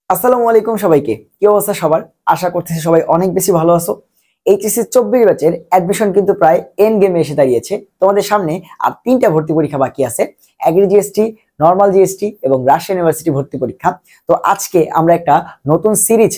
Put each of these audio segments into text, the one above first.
আসসালামু আলাইকুম সবাইকে। কি অবস্থা সবার? আশা করতেছি সবাই অনেক বেশি ভালো আছো। এইচএসসি 24 ব্যাচের অ্যাডমিশন কিন্তু প্রায় এন্ড গেমে এসে দাঁড়িয়েছে। তোমাদের সামনে আর 3টা ভর্তি পরীক্ষা বাকি আছে, এগ্রি জিএসটি, নরমাল জিএসটি এবং রাজশাহী ইউনিভার্সিটি ভর্তি পরীক্ষা। তো আজকে আমরা একটা নতুন সিরিজ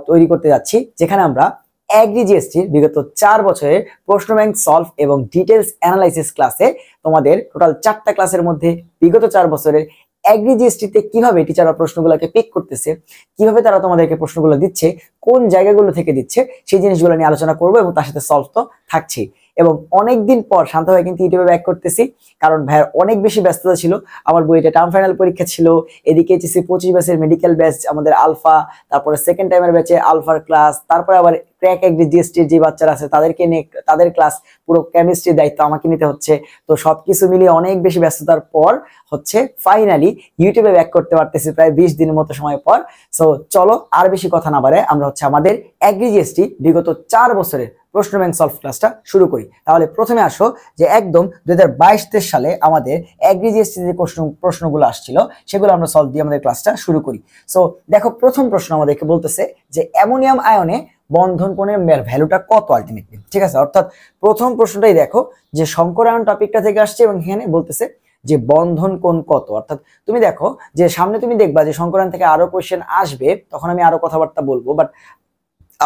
তৈরি করতে যাচ্ছি, যেখানে আমরা এগ্রি জিএসটির বিগত 4 বছরের প্রশ্ন ব্যাংক সলভ এবং ডিটেলস অ্যানালাইসিস ক্লাসে তোমাদের টোটাল 4টা ক্লাসের মধ্যে বিগত 4 বছরের এগ্রি জিএসটিতে কিভাবে টিচাররা প্রশ্নগুলোকে পিক করতেছে, কিভাবে তারা তোমাদেরকে প্রশ্নগুলো দিচ্ছে, কোন জায়গাগুলো থেকে দিচ্ছে, সেই জিনিসগুলো নিয়ে আলোচনা করবো এবং তার সাথে সলভ তো থাকছেই। এবং অনেকদিন পর শান্ত ভাই কিন্তু ইউটিউবে ব্যাক করতেছি, কারণ ভাইয়ের অনেক বেশি ব্যস্ততা ছিল। আমার বইটা টার্ম ফাইনাল পরীক্ষা ছিল, এদিকে এইচএসসি 25 ব্যাচের মেডিকেল ব্যাচ আমাদের আলফা, তারপরে সেকেন্ড টাইমের ব্যাচে আলফার ক্লাস, তারপরে আবার ক্র্যাক এগ্রি জিএসটির যে বাচ্চারা আছে তাদেরকে নিয়ে তাদের ক্লাস, পুরো কেমিস্ট্রির দায়িত্ব আমাকে নিতে হচ্ছে। তো সবকিছু মিলিয়ে অনেক বেশি ব্যস্ততার পর হচ্ছে ফাইনালি ইউটিউবে ব্যাক করতে পারতেছি প্রায় 20 দিনের মতো সময় পর। সো চলো আর বেশি কথা না বাড়ে আমরা হচ্ছে আমাদের এগ্রি জিএসটি বিগত 4 বছরের প্রশ্ন ব্যাংক সলভ ক্লাসটা শুরু করি। তাহলে প্রথমে আসো যে একদম 2022-23 সালে আমাদের এগ্রি জিএসটি যে প্রশ্নগুলো আসছিল সেগুলো আমরা সলভ দিয়ে আমাদের ক্লাসটা শুরু করি। সো দেখো, প্রথম প্রশ্ন আমাদেরকে বলতেছে যে অ্যামোনিয়াম আয়নে বন্ধন কোণের ভ্যালুটা কত আলটিমেটলি, ঠিক আছে। অর্থাৎ প্রথম প্রশ্নটাই দেখো যে সংকরায়ন টপিকটা থেকে আসছে এবং এখানে বলতেছে যে বন্ধন কোণ কত। অর্থাৎ তুমি দেখো যে সামনে তুমি দেখবা যে সংকরায়ন থেকে আরো কোশ্চেন আসবে, তখন আমি আরো কথাবার্তা বলবো, বাট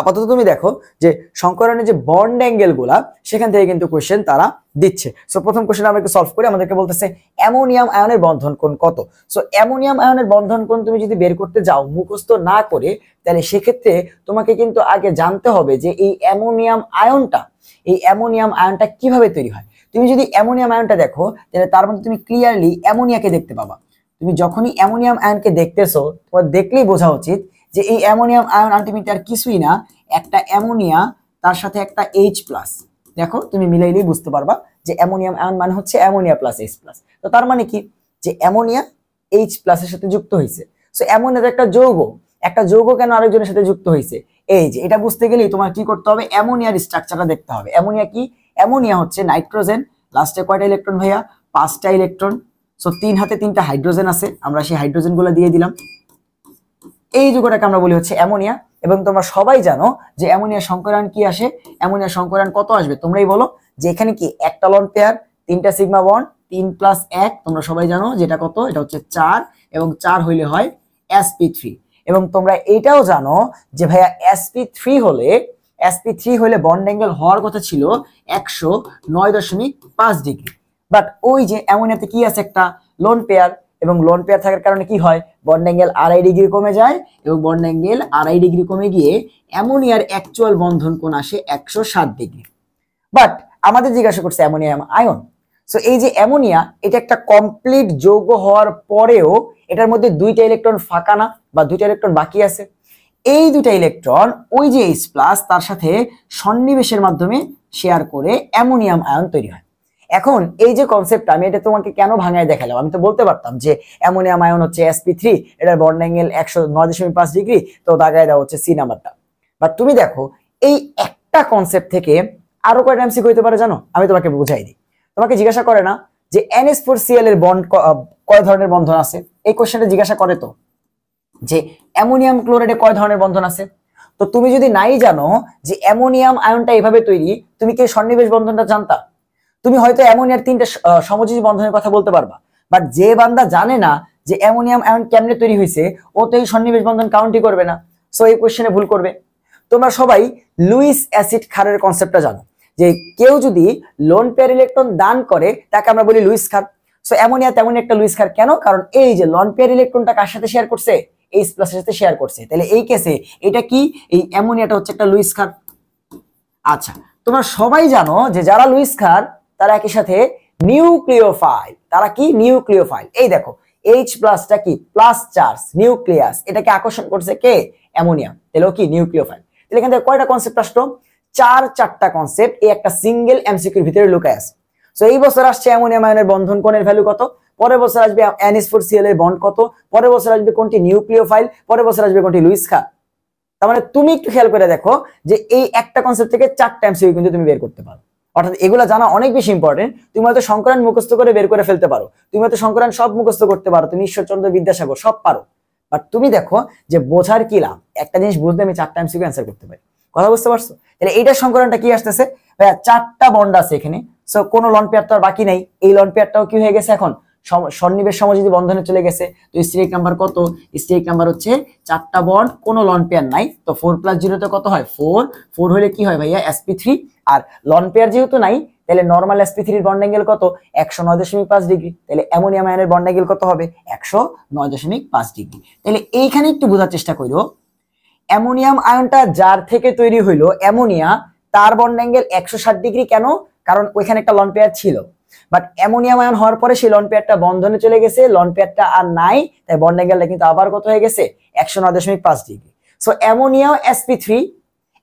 আপাতত তুমি দেখো যে সংকরায়নের যে বন্ড অ্যাঙ্গেল গুলা সেখান থেকে কিন্তু কোশ্চেন তারা দিচ্ছে। সো প্রথম কোশ্চেন আমরা একটু সলভ করি। আমাদেরকে বলতেছে অ্যামোনিয়াম আয়নের বন্ধন কোণ কত। সো অ্যামোনিয়াম আয়নের বন্ধন কোণ তুমি যদি বের করতে যাও মুখস্থ না করে, তাহলে সেক্ষেত্রে তোমাকে কিন্তু আগে জানতে হবে যে এই অ্যামোনিয়াম আয়নটা কিভাবে তৈরি হয়। তুমি যদি অ্যামোনিয়াম আয়নটা দেখো, তাহলে তার মধ্যে তুমি ক্লিয়ারলি অ্যামোনিয়াকে দেখতে পাবা। তুমি যখনই অ্যামোনিয়াম আয়নকে দেখতেছো, তোমার দেখলেই বোঝা উচিত যে এই অ্যামোনিয়াম আয়ন আলটিমেটলি আর কিছুই না, একটা অ্যামোনিয়া তার সাথে একটা H+। দেখো তুমি মিলাইলেই বুঝতে পারবা যে অ্যামোনিয়াম আয়ন মানে হচ্ছে অ্যামোনিয়া প্লাস H+। তো তার মানে কি, যে অ্যামোনিয়া H+ এর সাথে যুক্ত হয়েছে। সো অ্যামোনিয়া একটা যৌগ কেন আরেকজনের সাথে যুক্ত হয়েছে, এই যে এটা বুঝতে গেলেই তোমার কি করতে হবে, অ্যামোনিয়ার স্ট্রাকচারটা দেখতে হবে। অ্যামোনিয়া কি? অ্যামোনিয়া হচ্ছে নাইট্রোজেন, লাস্টে কয়টা ইলেকট্রন ভাইয়া? 5টা ইলেকট্রন। সো 3 হাতে 3টা হাইড্রোজেন আছে, আমরা সেই হাইড্রোজেন গুলো দিয়ে দিলাম। এই যৌগটাকে আমরা বলি হচ্ছে অ্যামোনিয়া। এবং তোমরা সবাই জানো যে অ্যামোনিয়া সংকরায়ন কি আসে, অ্যামোনিয়া সংকরায়ন কত আসবে তোমরাই বলো। যে এখানে কি একটা লন পেয়ার, 3টা সিগমা বন্ড, 3 + 1, তোমরা সবাই জানো যেটা কত, এটা হচ্ছে 4, এবং 4 হইলে হয় sp3। এবং তোমরা এটাও জানো যে ভাইয়া sp3 হলে বন্ড অ্যাঙ্গেল হওয়ার কথা ছিল 109.5 ডিগ্রি। বাট ওই যে অ্যামোনিয়াতে কি আছে, একটা লোন পেয়ার, এবং লোন পেয়ার থাকার কারণে কি হয়, বন্ড অ্যাঙ্গেল 2.5 ডিগ্রি কমে যায়, এবং বন্ড অ্যাঙ্গেল 2.5 ডিগ্রি কমে গিয়ে অ্যামোনিয়ার অ্যাকচুয়াল বন্ধন কোণ আসে 107 ডিগ্রি। বাট আমাদের জিজ্ঞাসা করছে অ্যামোনিয়াম আয়ন। সো এই যে অ্যামোনিয়া, এটা একটা কমপ্লিট যৌগ হওয়ার পরেও এটার মধ্যে 2টা ইলেকট্রন ফাঁকা না, বা 2টা ইলেকট্রন বাকি আছে। এই 2টা ইলেকট্রন ওই যে H+ তার সাথে সন্নিবেশের মাধ্যমে শেয়ার করে অ্যামোনিয়াম আয়ন তৈরি হয়। এখন এই যে কনসেপ্টটা, আমি এটা তোমাকে কেন ভাঙায় দেখালাম, আমি তো বলতে পারতাম যে অ্যামোনিয়াম আয়ন হচ্ছে sp3, এটার বন্ড অ্যাঙ্গেল 109.5 ডিগ্রি, তো দাগায় দেওয়া হচ্ছে সি নাম্বারটা। বাট তুমি দেখো এই একটা কনসেপ্ট থেকে আরো কয়টা এমসিকিউ হইতে পারে জানো, আমি তোমাকে বুঝাই দিই। তোমাকে জিজ্ঞাসা করে না যে NH4Cl এর বন্ড কয় ধরনের বন্ধন আছে, এই কোশ্চেনটা জিজ্ঞাসা করে তো যে অ্যামোনিয়াম ক্লোরাইডে কয় ধরনের বন্ধন আছে। তো তুমি যদি নাই জানো যে অ্যামোনিয়াম আয়নটা এভাবে তৈরি, তুমি কি সন্নিবেশ বন্ধনটা জানতা? তুমি হয়তো অ্যামোনিয়ার 3টা সমযোজী বন্ধনের কথা বলতে পারবা, বাট যে বান্দা জানে না যে অ্যামোনিয়াম আয়ন কেমনে তৈরি হয়েছে, ও তো এই সন্নিবেশ বন্ধন কাউন্টই করবে না। সো এই কোশ্চেনে ভুল করবে। তোমরা সবাই লুইস অ্যাসিড ক্ষারের কনসেপ্টটা জানো, যে কেউ যদি লোন পেয়ার ইলেকট্রন দান করে তাকে আমরা বলি লুইস ক্ষার। সো অ্যামোনিয়া তেমন একটা লুইস ক্ষার কেন, কারণ এই যে লোন পেয়ার ইলেকট্রনটা কার সাথে শেয়ার করছে, H+ এর সাথে শেয়ার করছে। তাহলে এই কেসে এটা কি, এই অ্যামোনিয়াটা হচ্ছে একটা লুইস ক্ষার। আচ্ছা, তোমরা সবাই জানো যে যারা লুইস ক্ষার তারা একই সাথে নিউক্লিওফাইল। তারা কি? নিউক্লিওফাইল। এই দেখো H+টা কি, প্লাস চার্জ, নিউক্লিয়াস, এটাকে আকর্ষণ করছে কে? অ্যামোনিয়া। তাহলে কি? নিউক্লিওফাইল। তাহলে এখান থেকে কয়টা কনসেপ্ট আসলো? 4টা কনসেপ্ট এই একটা সিঙ্গেল এমসিকিউর ভিতরে লুকায় আছে। সো এই বছর আসছে অ্যামোনিয়াম আয়নের বন্ধন কোণের ভ্যালু কত, পরের বছর আসবে NH4Cl এর বন্ড কত, পরের বছর আসবে কোনটি নিউক্লিওফাইল, পরের বছর আসবে কোনটি লুইস ক্ষার। তার মানে তুমি একটু খেয়াল করে দেখো যে এই একটা কনসেপ্ট থেকে 4টা এমসিকিউ কিন্তু তুমি বের করতে পারো। অর্থাৎ এগুলা জানা অনেক বেশি ইম্পর্টেন্ট। তুমি হয়তো সংকরায়ন মুখস্থ করে বের করে ফেলতে পারো, তুমি হয়তো সংকরায়ন সব মুখস্থ করতে পারো, তুমি ঈশ্বরচন্দ্র বিদ্যাসাগর সব পারো, বাট তুমি দেখো যে বোঝার কি লাভ, একটা জিনিস বুঝতে আমি 4টা এমসিকিউ অ্যান্সার করতে পারি। কথা বুঝতে পারছো? তাহলে এইটার সংকলনটা কি আসতেছে ভাইয়া, 4টা বন্ড আছে এখানে, সো কোনো লন পেয়ার তো আর বাকি নাই। এই লন পেয়ারটাও কি হয়ে গেছে এখন সন্নিবেশ সমযোজী বন্ধনে চলে গেছে। তো স্টেরিক নাম্বার কত? স্টেরিক নাম্বার হচ্ছে 4টা বন্ড, কোনো লন পেয়ার নাই। তো 4 + 0 তে কত হয়? 4। 4 হলে কি হয় ভাইয়া? sp3। আর লন পেয়ার যেহেতু নাই, তাহলে নরমাল sp3 এর বন্ড অ্যাঙ্গেল কত? 109.5 ডিগ্রি। তাহলে অ্যামোনিয়াম আয়নের বন্ড অ্যাঙ্গেল কত হবে? 109.5 ডিগ্রি। তাহলে এইখানে একটু বোঝার চেষ্টা করো, অ্যামোনিয়াম আয়নটা যার থেকে তৈরি হইলো অ্যামোনিয়া, তার বন্ড অ্যাঙ্গেল 160 ডিগ্রি। কেন? কারণ ওইখানে একটা লন পেয়ার ছিল, বাট অ্যামোনিয়াম আয়ন হওয়ার পরে সেই লন পেয়ারটা বন্ধনে চলে গেছে, লন পেয়ারটা আর নাই, তাই বন্ড অ্যাঙ্গেলটা কিন্তু আবার কত হয়ে গেছে? 109.5 ডিগ্রি। সো অ্যামোনিয়াও sp3,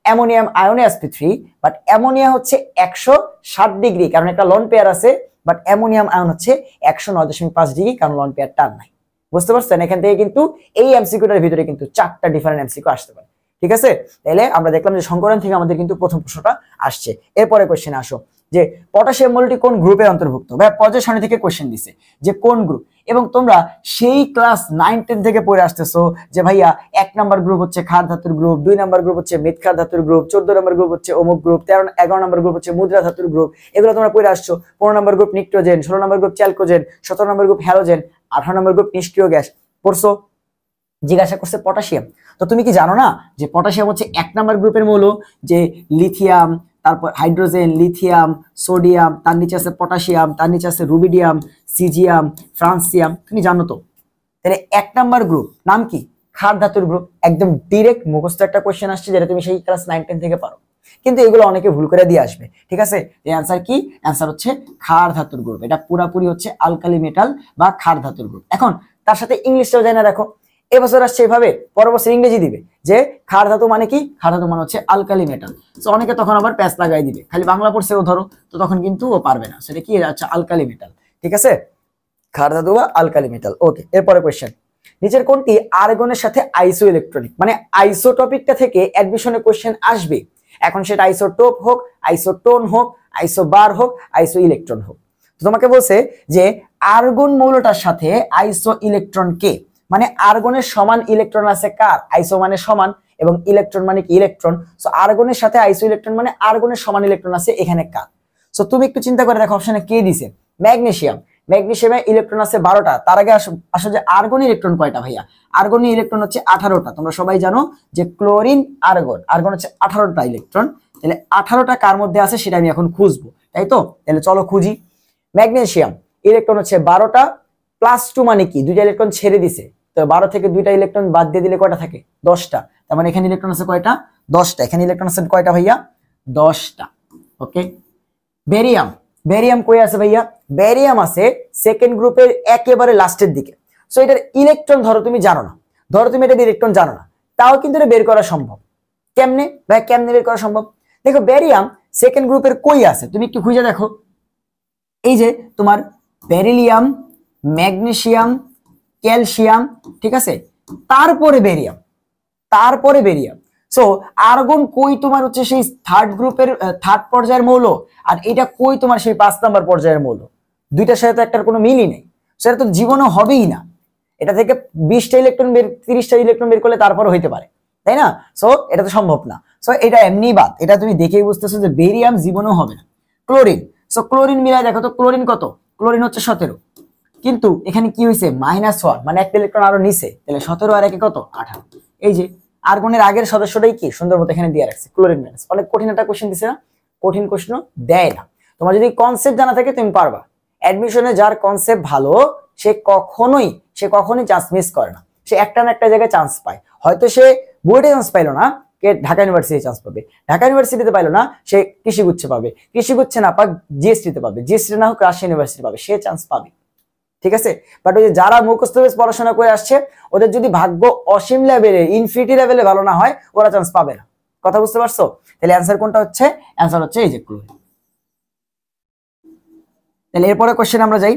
অ্যামোনিয়াম আয়নে sp3, বাট অ্যামোনিয়া হচ্ছে 160 ডিগ্রি কারণ একটা লন পেয়ার আছে, বাট অ্যামোনিয়াম আয়ন হচ্ছে 109.5 ডিগ্রি কারণ লন পেয়ারটা নাই। বুঝতে পারছেন? এখান থেকে কিন্তু এই এমসিকিউটার ভিতরে কিন্তু 4টা ডিফারেন্ট এমসিকিউ আসতে পারে। ঠিক আছে? তাহলে আমরা দেখলাম যে সংকরণ থেকে আমাদের কিন্তু প্রথম প্রশ্নটা আসছে। এরপরে কোশ্চেন আসো যে পটাশিয়াম মৌলটি কোন গ্রুপের অন্তর্ভুক্ত? ভাই পর্যায় সারণী থেকে কোশ্চেন দিছে যে কোন গ্রুপ, এবং তোমরা সেই ক্লাস 9-10 থেকে পড়ে আসতেছো যে ভাইয়া 1 নাম্বার গ্রুপ হচ্ছে ক্ষার ধাতুর গ্রুপ, 2 নাম্বার গ্রুপ হচ্ছে মৃৎ ক্ষার ধাতুর গ্রুপ, 14 নাম্বার গ্রুপ হচ্ছে অমুক গ্রুপ, 11 নাম্বার গ্রুপ হচ্ছে মুদ্রা ধাতুর গ্রুপ। এগুলো তোমরা পড়ে আসছো। 15 number group pnictogen, 16 number group chalcogen, 17 number group halogen, 18 number group নিষ্ক্রিয় গ্যাস পড়ছো। জিজ্ঞাসা করছে পটাশিয়াম, তো তুমি কি জানো না যে পটাশিয়াম হচ্ছে 1 নাম্বার গ্রুপের মৌল, যে লিথিয়াম, তারপর হাইড্রোজেন, লিথিয়াম, সোডিয়াম, তার নিচে আছে পটাশিয়াম, তার নিচে আছে রুবিডিয়াম, সিজিয়াম, ফ্রান্সিয়াম। তুমি জানো তো? তাহলে 1 নাম্বার গ্রুপ নাম কি? ক্ষার ধাতুর গ্রুপ। একদম ডিরেক্ট মুখস্থ একটা কোশ্চেন আসছে যেটা তুমি সেই ক্লাস 9-10 থেকে পারো, কিন্তু এগুলো অনেকে ভুল করে দিয়ে আসবে। ঠিক আছে? এই অ্যান্সার কি? অ্যান্সার হচ্ছে ক্ষার ধাতুর গ্রুপ। এটা পুরাপুরি হচ্ছে আলকালি মেটাল বা ক্ষার ধাতুর গ্রুপ। এখন তার সাথে ইংলিশটাও জানা রাখো, এবছর আসছে এভাবে, পরের বছর ইংরেজি দিবে যে ক্ষার ধাতু মানে কি? ক্ষার ধাতু মানে হচ্ছে আলকালি মেটাল। তো অনেকে তখন আবার প্যাচ লাগাই দিবে, খালি বাংলা পড়ছে ও ধরো, তো তখন কিন্তু ও পারবে না। সেটা কি? আচ্ছা, আলকালি মেটাল। ঠিক আছে? ক্ষার ধাতু বা আলকালি মেটাল। ওকে, এরপরে কোশ্চেন, নিচের কোনটি আর্গনের সাথে আইসো ইলেকট্রনিক? মানে আইসোটপিকটা থেকে অ্যাডমিশনে কোশ্চেন আসবে। এখন সেটা আইসোটোপ হোক, আইসোটোন হোক, আইসোবার হোক, আইসো ইলেকট্রন হোক। তো তোমাকে বলছে যে আর্গন মৌলটার সাথে আইসো ইলেকট্রন কে? মানে আর্গনের সমান ইলেকট্রন আছে কার? আইসো মানে সমান, এবং ইলেকট্রন মানে কি? ইলেকট্রন। সো আর্গনের সাথে আইসো ইলেকট্রন মানে আর্গনের সমান ইলেকট্রন আছে এখানে কার? সো তুমি একটু চিন্তা করে দেখো, অপশনে কে দিছে? ম্যাগনেসিয়াম। ম্যাগনেসিয়ামে ইলেকট্রন আছে 12টা। তার আগে আসো যে আর্গন ইলেকট্রন কয়টা ভাইয়া? আর্গন ইলেকট্রন হচ্ছে 18টা। তোমরা সবাই জানো যে ক্লোরিন, আর্গন, আর্গন হচ্ছে 18টা ইলেকট্রন। তাহলে 18টা কার মধ্যে আছে সেটা আমি এখন খুঁজবো, তাই তো? তাহলে চলো খুঁজি। ম্যাগনেসিয়াম ইলেকট্রন হচ্ছে 12টা, +2 মানে কি? 2টা ইলেকট্রন ছেড়ে দিছে। তো 12 থেকে 2টা ইলেকট্রন বাদ দিয়ে দিলে কয়টা থাকে? 10টা। তার মানে এখানে ইলেকট্রন আছে কয়টা? 10টা। এখানে ইলেকট্রন আছে কয়টা ভাইয়া? 10টা। ওকে। বেরিয়াম, বেরিয়াম কই আছে ভাইয়া? বেরিয়াম আছে সেকেন্ড গ্রুপের একেবারে লাস্টের দিকে। সো এটার ইলেকট্রন ধরো তুমি জানো না, ধরো তুমি এটার ইলেকট্রন জানো না, তাও কিন্তু এটা বের করা সম্ভব। কেমনে ভাই? কেমনে বের করা সম্ভব? দেখো, বেরিয়াম সেকেন্ড গ্রুপের কই আছে তুমি একটু খুঁজে দেখো। এই যে তোমার বেরিলিয়াম, ম্যাগনেসিয়াম, ক্যালসিয়াম, ঠিক আছে, তারপরে বেরিয়াম, তারপরে বেরিয়াম। সো আর্গন কই তোমার হচ্ছে সেই থার্ড গ্রুপের থার্ড পর্যায়ের মৌল, আর এটা কই তোমার সেই 5 নাম্বার পর্যায়ের মৌল। দুইটার সাথে তো একটার কোনো মিলই নেই, সেটা তো জীবনও হবেই না। এটা থেকে 20টা ইলেকট্রন বের, 30টা ইলেকট্রন বের করলে তারপরে হইতে পারে, তাই না? সো এটা তো সম্ভব না। সো এটা এমনি বাদ, এটা তুমি দেখেই বুঝতেছো যে বেরিয়াম জীবনও হবে না। ক্লোরিন, সো ক্লোরিন মিলাই দেখো তো, ক্লোরিন কত? ক্লোরিন হচ্ছে 17, কিন্তু এখানে কি হয়েছে? -1, মানে একটা ইলেকট্রন আরো নিচে। তাহলে 17 আর 1 কত? 18। এই যে আর্গনের আগের সদস্যটাই কি সুন্দর মতো এখানে দিয়ে রাখছে, ক্লোরিন মাইনাস। অনেক কঠিন একটা কোশ্চেন দিছে না? কঠিন কোশ্চেন দেয় না। তোমার যদি কনসেপ্ট জানা থাকে তুমি পারবা। অ্যাডমিশনে যার কনসেপ্ট ভালো সে কখনোই চান্স মিস করে না। সে একটা না একটা জায়গায় চান্স পায়। হয়তো সে বুয়েটে চান্স পাইলো না, কে ঢাকা ইউনিভার্সিটি চান্স পাবে। ঢাকা ইউনিভার্সিটিতে পাইলো না, সে কৃষিগুচ্ছে পাবে। কৃষিগুচ্ছে না পাক জিএসটিতে পাবে। জিএসটি না হোক রাজশাহী ইউনিভার্সিটি পাবে। সে চান্স পাবে। ঠিক আছে? বাট ওই যে যারা মুখস্থ বেস পড়াশোনা করে আসছে, ওদের যদি ভাগ্য অসীম লেভেলে, ইনফিনিটি লেভেলে ভালো না হয়, ওরা চান্স পাবে না। কথা বুঝতে পারছো? তাহলে অ্যান্সার কোনটা হচ্ছে? অ্যান্সার হচ্ছে এই যে ক্লোরিন। তাহলে এরপরে কোশ্চেন আমরা যাই।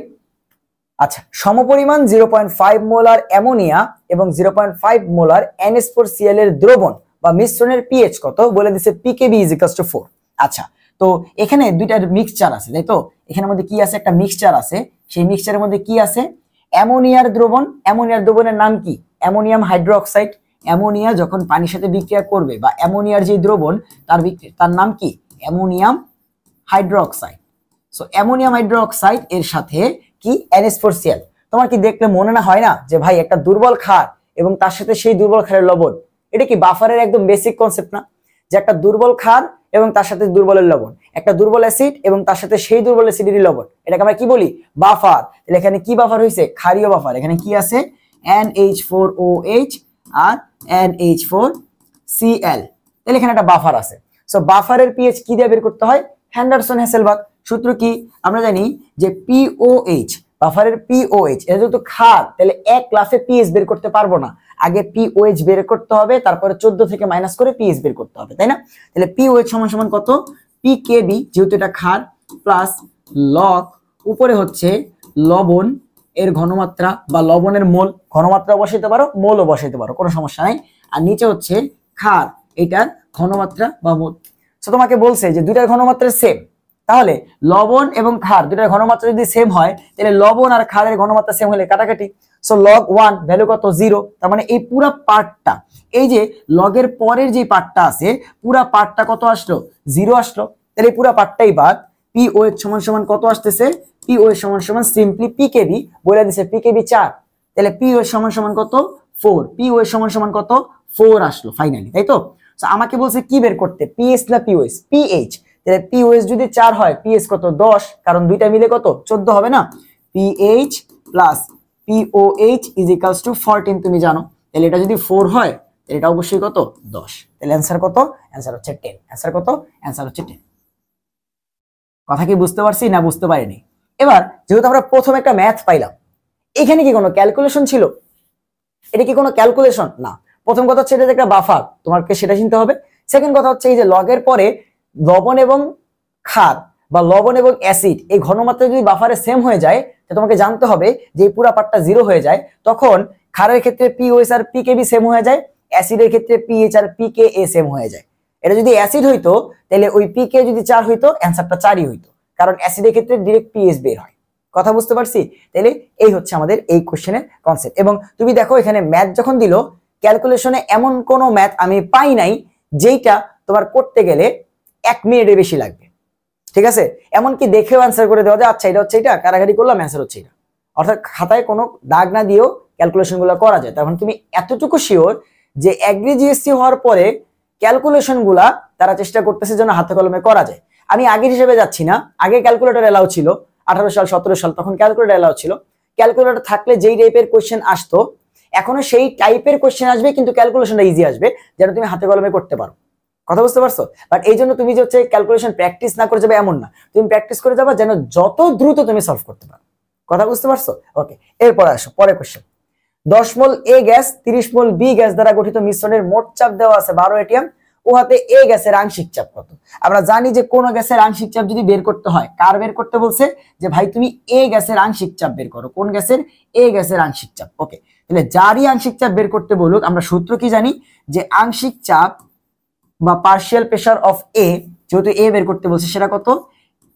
আচ্ছা, সমপরিমাণ 0.5 মোলার অ্যামোনিয়া এবং 0.5 মোলার NH4Cl এর দ্রবণ বা মিশ্রণের পিএইচ কত? বলে দিছে pKb = 4। আচ্ছা, তো এখানে দুইটা মিক্সচার আছে, তাই তো? এখানের মধ্যে কি আছে? একটা মিক্সচার আছে। সেই মিক্সচারের মধ্যে কি আছে? অ্যামোনিয়ার দ্রবণ। অ্যামোনিয়ার দ্রবণের নাম কি? অ্যামোনিয়াম হাইড্রোক্সাইড, অ্যামোনিয়া যখন পানির সাথে বিক্রিয়া করবে বা অ্যামোনিয়ার যে দ্রবণ তার নাম কি? Ammonium hydroxide. So ammonium hydroxide এর সাথে কি NH4Cl। তোমার কি দেখলে মনে না হয় না যে ভাই একটা দুর্বল ক্ষার এবং তার সাথে সেই দুর্বল ক্ষারের লবণ, এটা কি বাফারের একদম বেসিক কনসেপ্ট না? যে একটা দুর্বল ক্ষার এবং তার সাথে দুর্বলের লবণ, একটা দুর্বল অ্যাসিড এবং তার সাথে সেই দুর্বল অ্যাসিডেরই লবণ, এটাকে আমরা কি বলি? বাফার। তাহলে এখানে কি বাফার হয়েছে? ক্ষারীয় বাফার। এখানে কি আছে? NH4OH আর NH4Cl। তাহলে এখানে একটা বাফার আছে। সো বাফারের পিএইচ কি দিয়ে বের করতে হয়? হ্যান্ডারসন হেসেলবাগ সূত্র কি আমরা জানি যে POH, বাফারের POH, এটা যেহেতু ক্ষার তাহলে এক ক্লাসে পিএইচ বের করতে পারবো না, আগে POH বের করতে হবে, তারপরে 14 থেকে মাইনাস করে পিএইচ বের করতে হবে, তাই না? তাহলে POH সমান সমান কত? PKB, যেহেতু এটা ক্ষার, প্লাস লগ উপরে হচ্ছে লবণ এর ঘনমাত্রা বা লবণের মোল, ঘনমাত্রা বসাইতে পারো, মোলও বসাইতে পারো, কোনো সমস্যা নাই। আর নিচে হচ্ছে ক্ষার, এটার ঘনমাত্রা বা মোল। সো তোমাকে বলছে যে দুইটার ঘনমাত্রা সেম, তাহলে লবণ এবং ক্ষার দুইটার ঘনমাত্রা যদি সেম হয় তাহলে লবণ আর ক্ষারের ঘনমাত্রা সেম হলে কাটাকাটি। সো লগ 1 ভ্যালু কত? 0। তার মানে এই পুরো পার্টটা, এই যে লগের পরের যে পার্টটা আছে পুরো পার্টটা কত আসলো? 0 আসলো। তাহলে পুরো পার্টটাই বাদ। POH সমান সমান কত আসতেছে? POH সমান সমান সিম্পলি PKB বলে দিছে, PKB 4। তাহলে POH সমান সমান কত? 4। POH সমান সমান কত? 4 আসলো ফাইনালি, তাই তো? সো আমাকে বলছে কি বের করতে? পিএইচ না POH? PH। তাহলে POH যদি 4 হয় পিএইচ কত? 10, কারণ দুইটা মিলে কত? 14 হবে না? PH plus POH is equals two 14, তুমি জানো। তাহলে এটা যদি 4 হয় তাহলে এটা অবশ্যই কত? 10। তাহলে অ্যানসার কত? অ্যানসার হচ্ছে 10। অ্যানসার কত? অ্যানসার হচ্ছে 10। কথা কি বুঝতে পারছি না বুঝতে পারিনি? এবার যেহেতু আমরা প্রথম একটা ম্যাথ পাইলাম, এখানে কি কোনো ক্যালকুলেশন ছিল? এটা কি কোনো ক্যালকুলেশন? না। প্রথম কথা হচ্ছে এটা একটা বাফার, তোমাকে সেটা চিনতে হবে। সেকেন্ড কথা হচ্ছে এই যে লগের পরে লবণ এবং ক্ষার বা লবণ এবং অ্যাসিড এই ঘনমাত্রা যদি বাফারে সেম হয়ে যায়, তোমাকে জানতে হবে যে এই পুরো পার্টটা 0 হয়ে যায়, তখন ক্ষারের ক্ষেত্রে POH আর PKB সেম হয়ে যায়, অ্যাসিডের ক্ষেত্রে PH আর PKA সেম হয়ে যায়। এটা যদি অ্যাসিড হইতো তাহলে ওই PK যদি 4 হইতো অ্যান্সারটা 4ই হইতো, কারণ অ্যাসিডের ক্ষেত্রে ডিরেক্ট PH বের হয়। কথা বুঝতে পারছি? তাহলে এই হচ্ছে আমাদের এই কোশ্চেনের কনসেপ্ট। এবং তুমি দেখো এখানে ম্যাথ যখন দিল, ক্যালকুলেশনে এমন কোনো ম্যাথ আমি পাই নাই যেইটা তোমার করতে গেলে 1 মিনিটের বেশি লাগবে, ঠিক আছে? এমনকি দেখেও অ্যান্সার করে দেওয়া যায়, আচ্ছা এটা হচ্ছে এটা, কারাগারি করলাম অ্যান্সার হচ্ছে এটা। অর্থাৎ খাতায় কোনো দাগ না দিয়েও ক্যালকুলেশন গুলো করা যায়। তখন তুমি এতটুকু শিওর যে এগ্রি জিএসসি হওয়ার পরে ক্যালকুলেশন গুলা তারা চেষ্টা করতেছে যেন হাতে কলমে করা যায়। আমি আগের হিসেবে যাচ্ছি না, আগে ক্যালকুলেটর এলাও ছিল, 18 সাল 17 সাল তখন ক্যালকুলেটর এলাও ছিল। ক্যালকুলেটর থাকলে যেই টাইপের কোশ্চেন আসতো এখনো সেই টাইপের কোশ্চেন আসবে, কিন্তু ক্যালকুলেশনটা ইজি আসবে যেন তুমি হাতে কলমে করতে পারো। কথা বুঝতে পারছো? বাট এই জন্য তুমি যে হচ্ছে ক্যালকুলেশন প্র্যাকটিস না করে যাবে এমন না, তুমি প্র্যাকটিস করে যাবা যেন যত দ্রুত তুমি সলভ করতে পারো। কথা বুঝতে পারছো? ওকে, এরপর আসো পরের কোশ্চেন। 10 মোল এ গ্যাস 30 মোল বি গ্যাস দ্বারা গঠিত মিশ্রণের মোট চাপ দেওয়া আছে 12 atm, উহাতে এ গ্যাসের আংশিক চাপ কত? আমরা জানি যে কোন গ্যাসের আংশিক চাপ যদি বের করতে হয়, কার বের করতে বলছে? যে ভাই তুমি এ গ্যাসের আংশিক চাপ বের করো। কোন গ্যাসের? এ গ্যাসের আংশিক চাপ। ওকে, তাহলে যারই আংশিক চাপ বের করতে বলুক, আমরা সূত্র কি জানি? যে আংশিক চাপ বা পার্শিয়াল প্রেসার অফ এ, যেহেতু এ বের করতে বলছে, সেটা কত?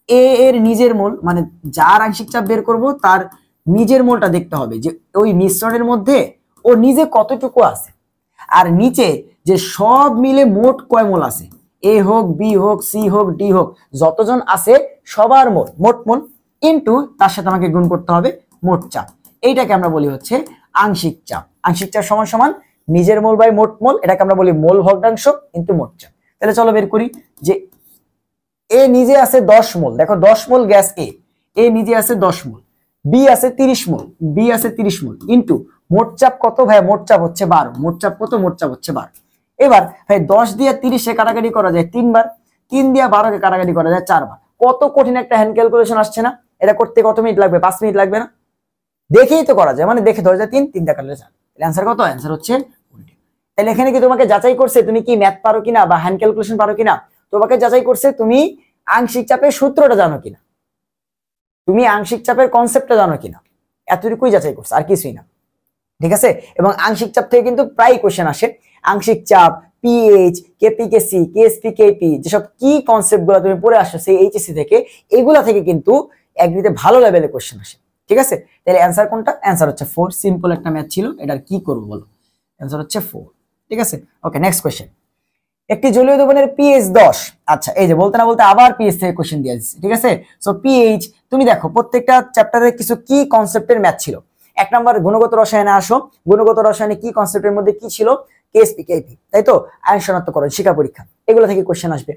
এ এর নিজের মোল, মানে যার আংশিক চাপ বের করব তার নিজের মোলটা দেখতে হবে যে ওই মিশ্রণের মধ্যে ও নিজে কতটুকু আছে, আর নিচে যে সব মিলে মোট কয় মোল আছে, এ হোক বি হোক সি হোক ডি হোক, যতজন আছে সবার মোল, মোট মোল ইনটু তার সাথে আমাকে গুণ করতে হবে মোট চাপ। এইটাকে আমরা বলি হচ্ছে আংশিক চাপ। আংশিক চাপ সমান সমান নিজের মোল বাই মোট মোল, এটাকে আমরা বলি মোল ভগ্নাংশ ইনটু মোট চাপ। তাহলে চলো বের করি যে এ নিজে আছে 10 মোল, দেখো 10 মোল গ্যাস এ নিজে আছে 10 মোল, বি আছে 30 মোল, বি আছে 30 মোল ইনটু মোট চাপ কত? ভাই মোট চাপ হচ্ছে 12। মোট চাপ কত? মোট চাপ হচ্ছে 12। এবার ভাই 10 দিয়ে 30 এ কাটাকাটি করা যায় 3 বার, 3 দিয়ে 12 কে কাটাকাটি করা যায় 4 বার। কত কঠিন একটা হ্যান্ড ক্যালকুলেশন আসছে না? এটা করতে কত মিনিট লাগবে? 5 মিনিট লাগবে না? দেখেই তো করা যায়, মানে দেখে ধরে যায় 3, 3টা কাটলে 4। তাহলে অ্যান্সার কত? অ্যান্সার হচ্ছে 20। তাহলে এখানে কি তোমাকে যাচাই করছে তুমি কি ম্যাথ পারো কিনা বা হ্যান্ড ক্যালকুলেশন পারো কিনা? তোমাকে যাচাই করছে তুমি আংশিক চাপের সূত্রটা জানো কিনা, তুমি আংশিক চাপের কনসেপ্টটা জানো কিনা, এতটুকুই যাচাই করছে, আর কিছুই না। ঠিক আছে? এবং আংশিক চাপ থেকে কিন্তু প্রায় কোশ্চেন আসে। আংশিক চাপ, পিএইচ, কেপিকেসি, কেএসপি, কেপি, যেসব কি কনসেপ্ট গুলো তুমি পড়ে আসছো সেই এইচএসসি থেকে, এগুলা থেকে কিন্তু এগ্রিতে ভালো লেভেলের কোশ্চেন আসে। ঠিক আছে? তাহলে অ্যান্সার কোনটা? অ্যান্সার হচ্ছে 4। সিম্পল একটা ম্যাথ ছিল, এটার কি করবো বলো? অ্যান্সার হচ্ছে 4। ঠিক আছে, ওকে নেক্সট কোশ্চেন। একটি জলীয় দ্রবণের পিএইচ 10। আচ্ছা, এই যে বলতে না বলতে আবার পিএইচ থেকে কোশ্চেন দিয়ে দিচ্ছে। ঠিক আছে, সো পিএইচ তুমি দেখো প্রত্যেকটা চ্যাপ্টারে কিছু কি কনসেপ্টের ম্যাথ ছিল। এক নাম্বার গুণগত রসায়নে আসো, গুণগত রসায়নে কি কনসেপ্টের মধ্যে কি ছিল, কেএসপি কেপি, তাই তো, আয়ন শনাক্তকরণ, শিক্ষা পরীক্ষা, এগুলো থেকে কোশ্চেন আসবে।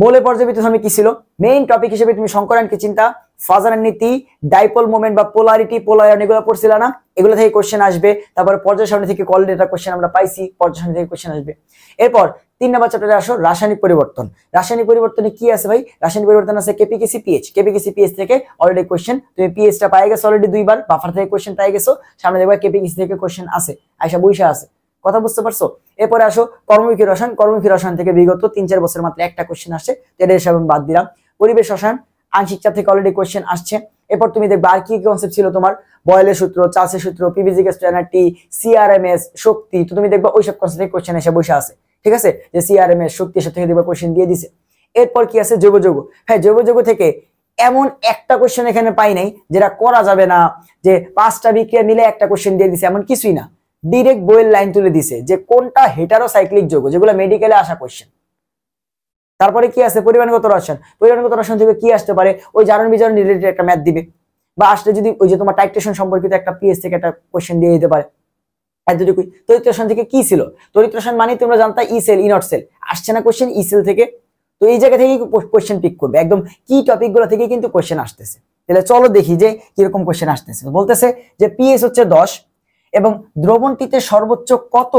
মৌলের পর্যাবৃত্ত সময় কি ছিল, মেইন টপিক হিসেবে তুমি সংকরায়নকে চিন্তা, ফাজারের নীতি, ডাইপোল মোমেন্ট বা পোলারিটি, পোলায়ন, এগুলো পড়ছিল না, এগুলো থেকে কোশ্চেন আসবে। তারপরে পর্যায় সারণী থেকে কল ডেটা কোশ্চেন আমরা পাইছি, পর্যায় সারণী থেকে কোশ্চেন আসবে। এরপর 3 নাম্বার চ্যাপ্টারে আসো, রাসায়নিক পরিবর্তন। রাসায়নিক পরিবর্তনে কি আছে ভাই, রাসায়নিক পরিবর্তন আছে কেপিকেসি পিএইচ, কেপিকেসি পিএইচ থেকে অলরেডি কোশ্চেন, তুমি পিএইচটা পাই গেছো অলরেডি 2 বার, বাফার থেকে কোশ্চেন পাই গেছো, সামনে দেখবা কেপিকেসি থেকে কোশ্চেন আছে, আয়সা বইসা আছে, কথা বুঝতে পারছো। এরপরে আসো কর্মমুখী রসায়ন, কর্মমুখী রসায়ন থেকে বিগত 3-4 বছর মাত্র একটা কোশ্চেন আসছে, এর হিসাবে আমি বাদ দিলাম। পরিবেশ রসায়ন আংশিক চাপ থেকে অলরেডি কোশ্চেন আসছে। এরপর তুমি দেখবে আর কি কনসেপ্ট ছিল তোমার, বয়েলের সূত্র, চার্লসের সূত্র, পিভিজি গ্যাস পেনাল্টি, সিআরএমএস, শক্তি, তো তুমি দেখবা ওইসব কনসেপ্ট থেকে কোশ্চেন এসে বসে আছে। ঠিক আছে, যে সিআরএমএস, শক্তি, এসব থেকে দেখবা কোশ্চেন দিয়ে দিছে। এরপর কি আছে, জৈব যৌগ। হ্যাঁ, জৈব যৌগ থেকে এমন একটা কোশ্চেন এখানে পাই নাই যেটা করা যাবে না, যে 5টা বিক্রিয়া মিলে একটা কোশ্চেন দিয়ে দিছে, এমন কিছুই না। ডিরেক্ট বইয়ের লাইন তুলে দিছে যে কোনটা হেটারোসাইক্লিক যৌগ, যেগুলো মেডিকেলে আসা কোশ্চেন। তারপরে কি আছে, পরিমাণগত রসায়ন। পরিমাণগত রসায়ন থেকে কি আসতে পারে, ওই জারণ বিজারণ রিলেটেড একটা ম্যাথ দিবে, বা আসলে যদি ওই যে তোমার টাইট্রেশন সম্পর্কিত একটা পিএইচ থেকে একটা কোশ্চেন দিয়ে দিতে পারে। এতটুকুই। তড়িৎ রসায়ন থেকে কি ছিল, তড়িৎ রসায়ন মানে তোমরা জানতা ই সেল, ই নট সেল, আসছে না কোশ্চেন ই সেল থেকে, তো এই জায়গা থেকে কোশ্চেন পিক করবে, একদম কি টপিক গুলো থেকে কিন্তু কোশ্চেন আসতেছে। তাহলে চলো দেখি যে কিরকম কোশ্চেন আসতেছে। বলতেছে যে পিএইচ হচ্ছে 10 এবং দ্রবণটিতে সর্বোচ্চ কত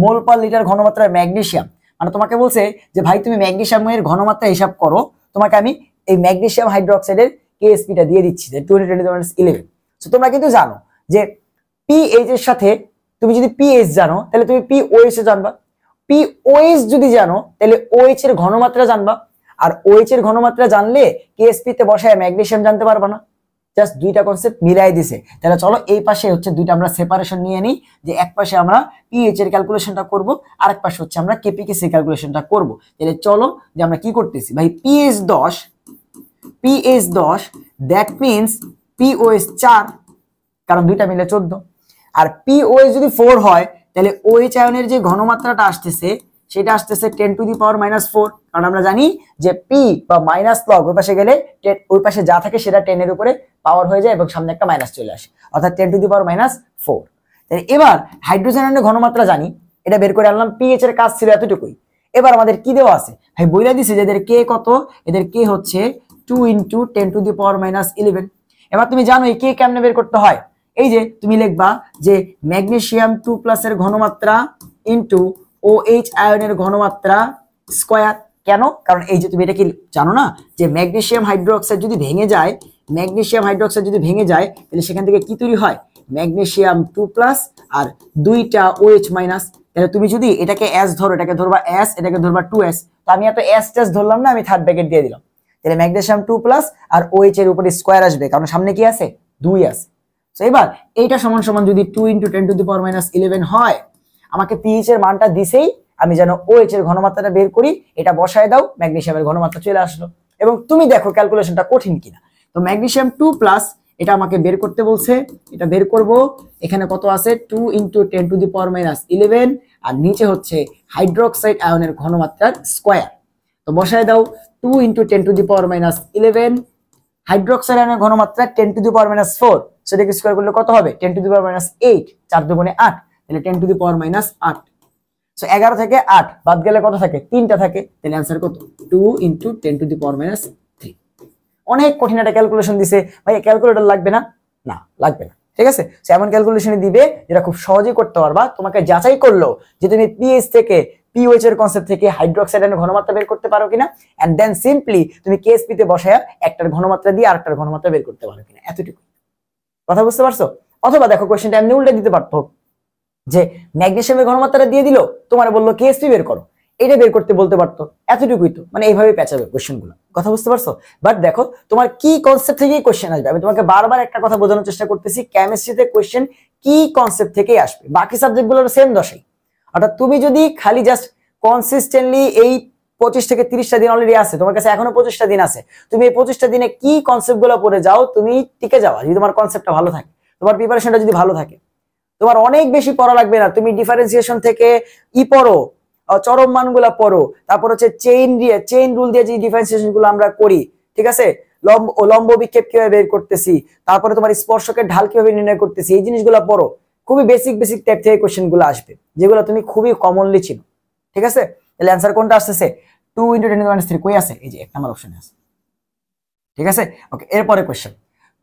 মোল পার লিটার ঘনমাত্রার ম্যাগনেসিয়াম, মানে তোমাকে বলছে যে ভাই তুমি ম্যাগনেসিয়ামের ঘনমাত্রা হিসাব করো, তোমাকে আমি এই ম্যাগনেসিয়াম হাইড্রোক্সাইডের কেএসপিটা দিয়ে দিচ্ছি, 20 × 10⁻11। সো তোমরা কিন্তু জানো যে পিএইচ এর সাথে তুমি যদি পিএইচ জানো তাহলে তুমি পিওএইচ এ জানবা, পিওএইচ যদি জানো তাহলে ওএইচ এর ঘনমাত্রা জানবা, আর ওএইচ এর ঘনমাত্রা জানলে কেএসপি তে বসায় ম্যাগনেসিয়াম জানতে পারবা না। জাস্ট দুইটা কনসেপ্ট মিলাই দিছে। তাহলে চলো এই পাশে হচ্ছে দুইটা আমরা সেপারেশন নিয়ে নিই, যে এক পাশে আমরা পিএইচ এর ক্যালকুলেশনটা করব, আরেক পাশে হচ্ছে আমরা কেপিকেসি এর ক্যালকুলেশনটা করব। তাহলে চলো যে আমরা কি করতেছি, ভাই পিএইচ 10 দ্যাট মিন্স পিওএইচ 4, কারণ দুইটা মিলে 14, আর পিওএইচ যদি 4 হয় তাহলে ওএইচ আয়নের যে ঘনমাত্রাটা আসতেছে সেটা আসতেছে 10⁻⁴, কারণ আমরা জানি যে পি বা মাইনাস লগ ওই পাশে গেলে ওই পাশে যা থাকে সেটা 10 এর উপরে পাওয়ার হয়ে যায় এবং সামনে একটা মাইনাস চলে আসে, অর্থাৎ 10⁻⁴। তাহলে এবার হাইড্রোজেন আয়নের ঘনমাত্রা জানি, এটা বের করে আনলাম, পিএইচ এর কাজ ছিল এতটুকুই। এবার আমাদের কি দেওয়া আছে, ভাই বইলা দিছে যে এদের কে কত, এদের কে হচ্ছে 2 × 10⁻11। এবার তুমি জানো এই কে কেমনে বের করতে হয়, এই যে তুমি লিখবা যে ম্যাগনেসিয়াম 2+ এর ঘনমাত্রা ইনটু OH আয়নের ঘনমাত্রা স্কয়ার। কেন, কারণ এই যে তুমি এটা কি জানো না যে ম্যাগনেসিয়াম হাইড্রোক্সাইড যদি ভেঙে যায়, তাহলে সেখান থেকে কি তৈরি হয়, ম্যাগনেসিয়াম 2+ আর 2টা OH মাইনাস। তাহলে তুমি যদি এটাকে S ধরো, এটাকে ধরবা S, এটাকে ধরবা 2S, তো আমি এত S টেস্ট ধরলাম না, আমি থার্ড ব্র্যাকেট দিয়ে দিলাম। তাহলে ম্যাগনেসিয়াম 2+ আর OH এর উপরে স্কয়ার আসবে, কারণ সামনে কি আছে, 2 আছে। তো এবার এইটা সমান সমান যদি 2 × 10⁻11 হয়, আমাকে পিএইচ এর মানটা দিছেই, আমি যেন OH এর ঘনমাত্রাটা বের করি, এটা বসায় দাও, ম্যাগনেসিয়ামের ঘনমাত্রা চলে আসলো। এবং তুমি দেখো ক্যালকুলেশনটা কঠিন কিনা। তো ম্যাগনেসিয়াম 2+ এটা আমাকে বের করতে বলছে, এটা বের করব। এখানে কত আছে, 2 × 10⁻11, আর নিচে হচ্ছে হাইড্রোক্সাইড আয়নের ঘনমাত্রার স্কয়ার। তো বসায় দাও 2 × 10⁻11, হাইড্রোক্সাইড আয়নের ঘনমাত্রা 10⁻⁴, সেটাকে স্কয়ার করলে কত হবে, 10⁻8, 4 দুগুণে 8, তাহলে 10⁻8। সো 11 থেকে 8 বাদ গেলে কত থাকে, 3টা থাকে, তাহলে आंसर কত, 2 × 10⁻3। অনেক কঠিন একটা ক্যালকুলেশন দিছে ভাই, ক্যালকুলেটর লাগবে না, না লাগবে না, ঠিক আছে। সো এমন ক্যালকুলেশন দিবে যেটা খুব সহজেই করতে পারবা। তোমাকে যাচাই করলো যে তুমি পিএইচ থেকে, পিওএইচ এর কনসেপ্ট থেকে হাইড্রোক্সাইড এর ঘনমাত্রা বের করতে পারো কিনা, এন্ড দেন সিম্পলি তুমি কেএসপি তে বসায়া একটার ঘনমাত্রা দিয়ে আরেকটার ঘনমাত্রা বের করতে পারো কিনা, এতটুকু। কথা বুঝতে পারছো? অথবা দেখো কোশ্চেনটা এমনি উল্টে দিতে পারতো যে ম্যাগনেসিয়ামের ঘনমাত্রা দিয়ে দিল, তোমার বললো কেএসপি বের করো, এটা বের করতে বলতে পারতো, এতটুকুই তো, মানে এইভাবে পেঁচাবে কোশ্চেনগুলো। কথা বুঝতে পারছো? বাট দেখো তোমার কি কনসেপ্ট থেকে কোশ্চেন আসবে, আমি তোমাকে বারবার একটা কথা বোঝানোর চেষ্টা করতেছি, কেমিস্ট্রিতে কোশ্চেন কি কনসেপ্ট থেকেই আসবে, বাকি সাবজেক্টগুলোর সেম দশাই। অর্থাৎ তুমি যদি খালি জাস্ট কনসিস্টেন্টলি এই 25 থেকে 30টা দিন অলরেডি আছে, তোমার কাছে এখনো 25টা দিন আছে, তুমি এই 25টা দিনে কি কনসেপ্ট গুলো পড়ে যাও, তুমি টিকে যাওয়া, যদি তোমার কনসেপ্টটা ভালো থাকে, তোমার প্রিপারেশনটা যদি ভালো থাকে, তোমার অনেক বেশি পড়া লাগবে না, তুমি ডিফারেন্সিয়েশন থেকে পড়ো, চরম মানগুলা পড়ো, তারপর হচ্ছে চেইন রুল দিয়ে যে ডিফারেন্সিয়েশন গুলো আমরা করি, ঠিক আছে, লম্ব বিক্ষেপ কিভাবে বের করতেছি, তারপরে তোমার স্পর্শকের ঢাল কিভাবে নির্ণয় করতেছি, এই জিনিসগুলো পড়ো। খুবই বেসিক টাইপ থেকে কোশ্চেন গুলো আসবে যেগুলো তুমি খুবই কমনলি চিনো, ঠিক আছে। তাহলে অ্যান্সার কোনটা আসতেছে? 2 × 10⁻³ কই আছে? এই যে 1 নাম্বার অপশনে আছে, ঠিক আছে। ওকে, এরপরে কোশ্চেন,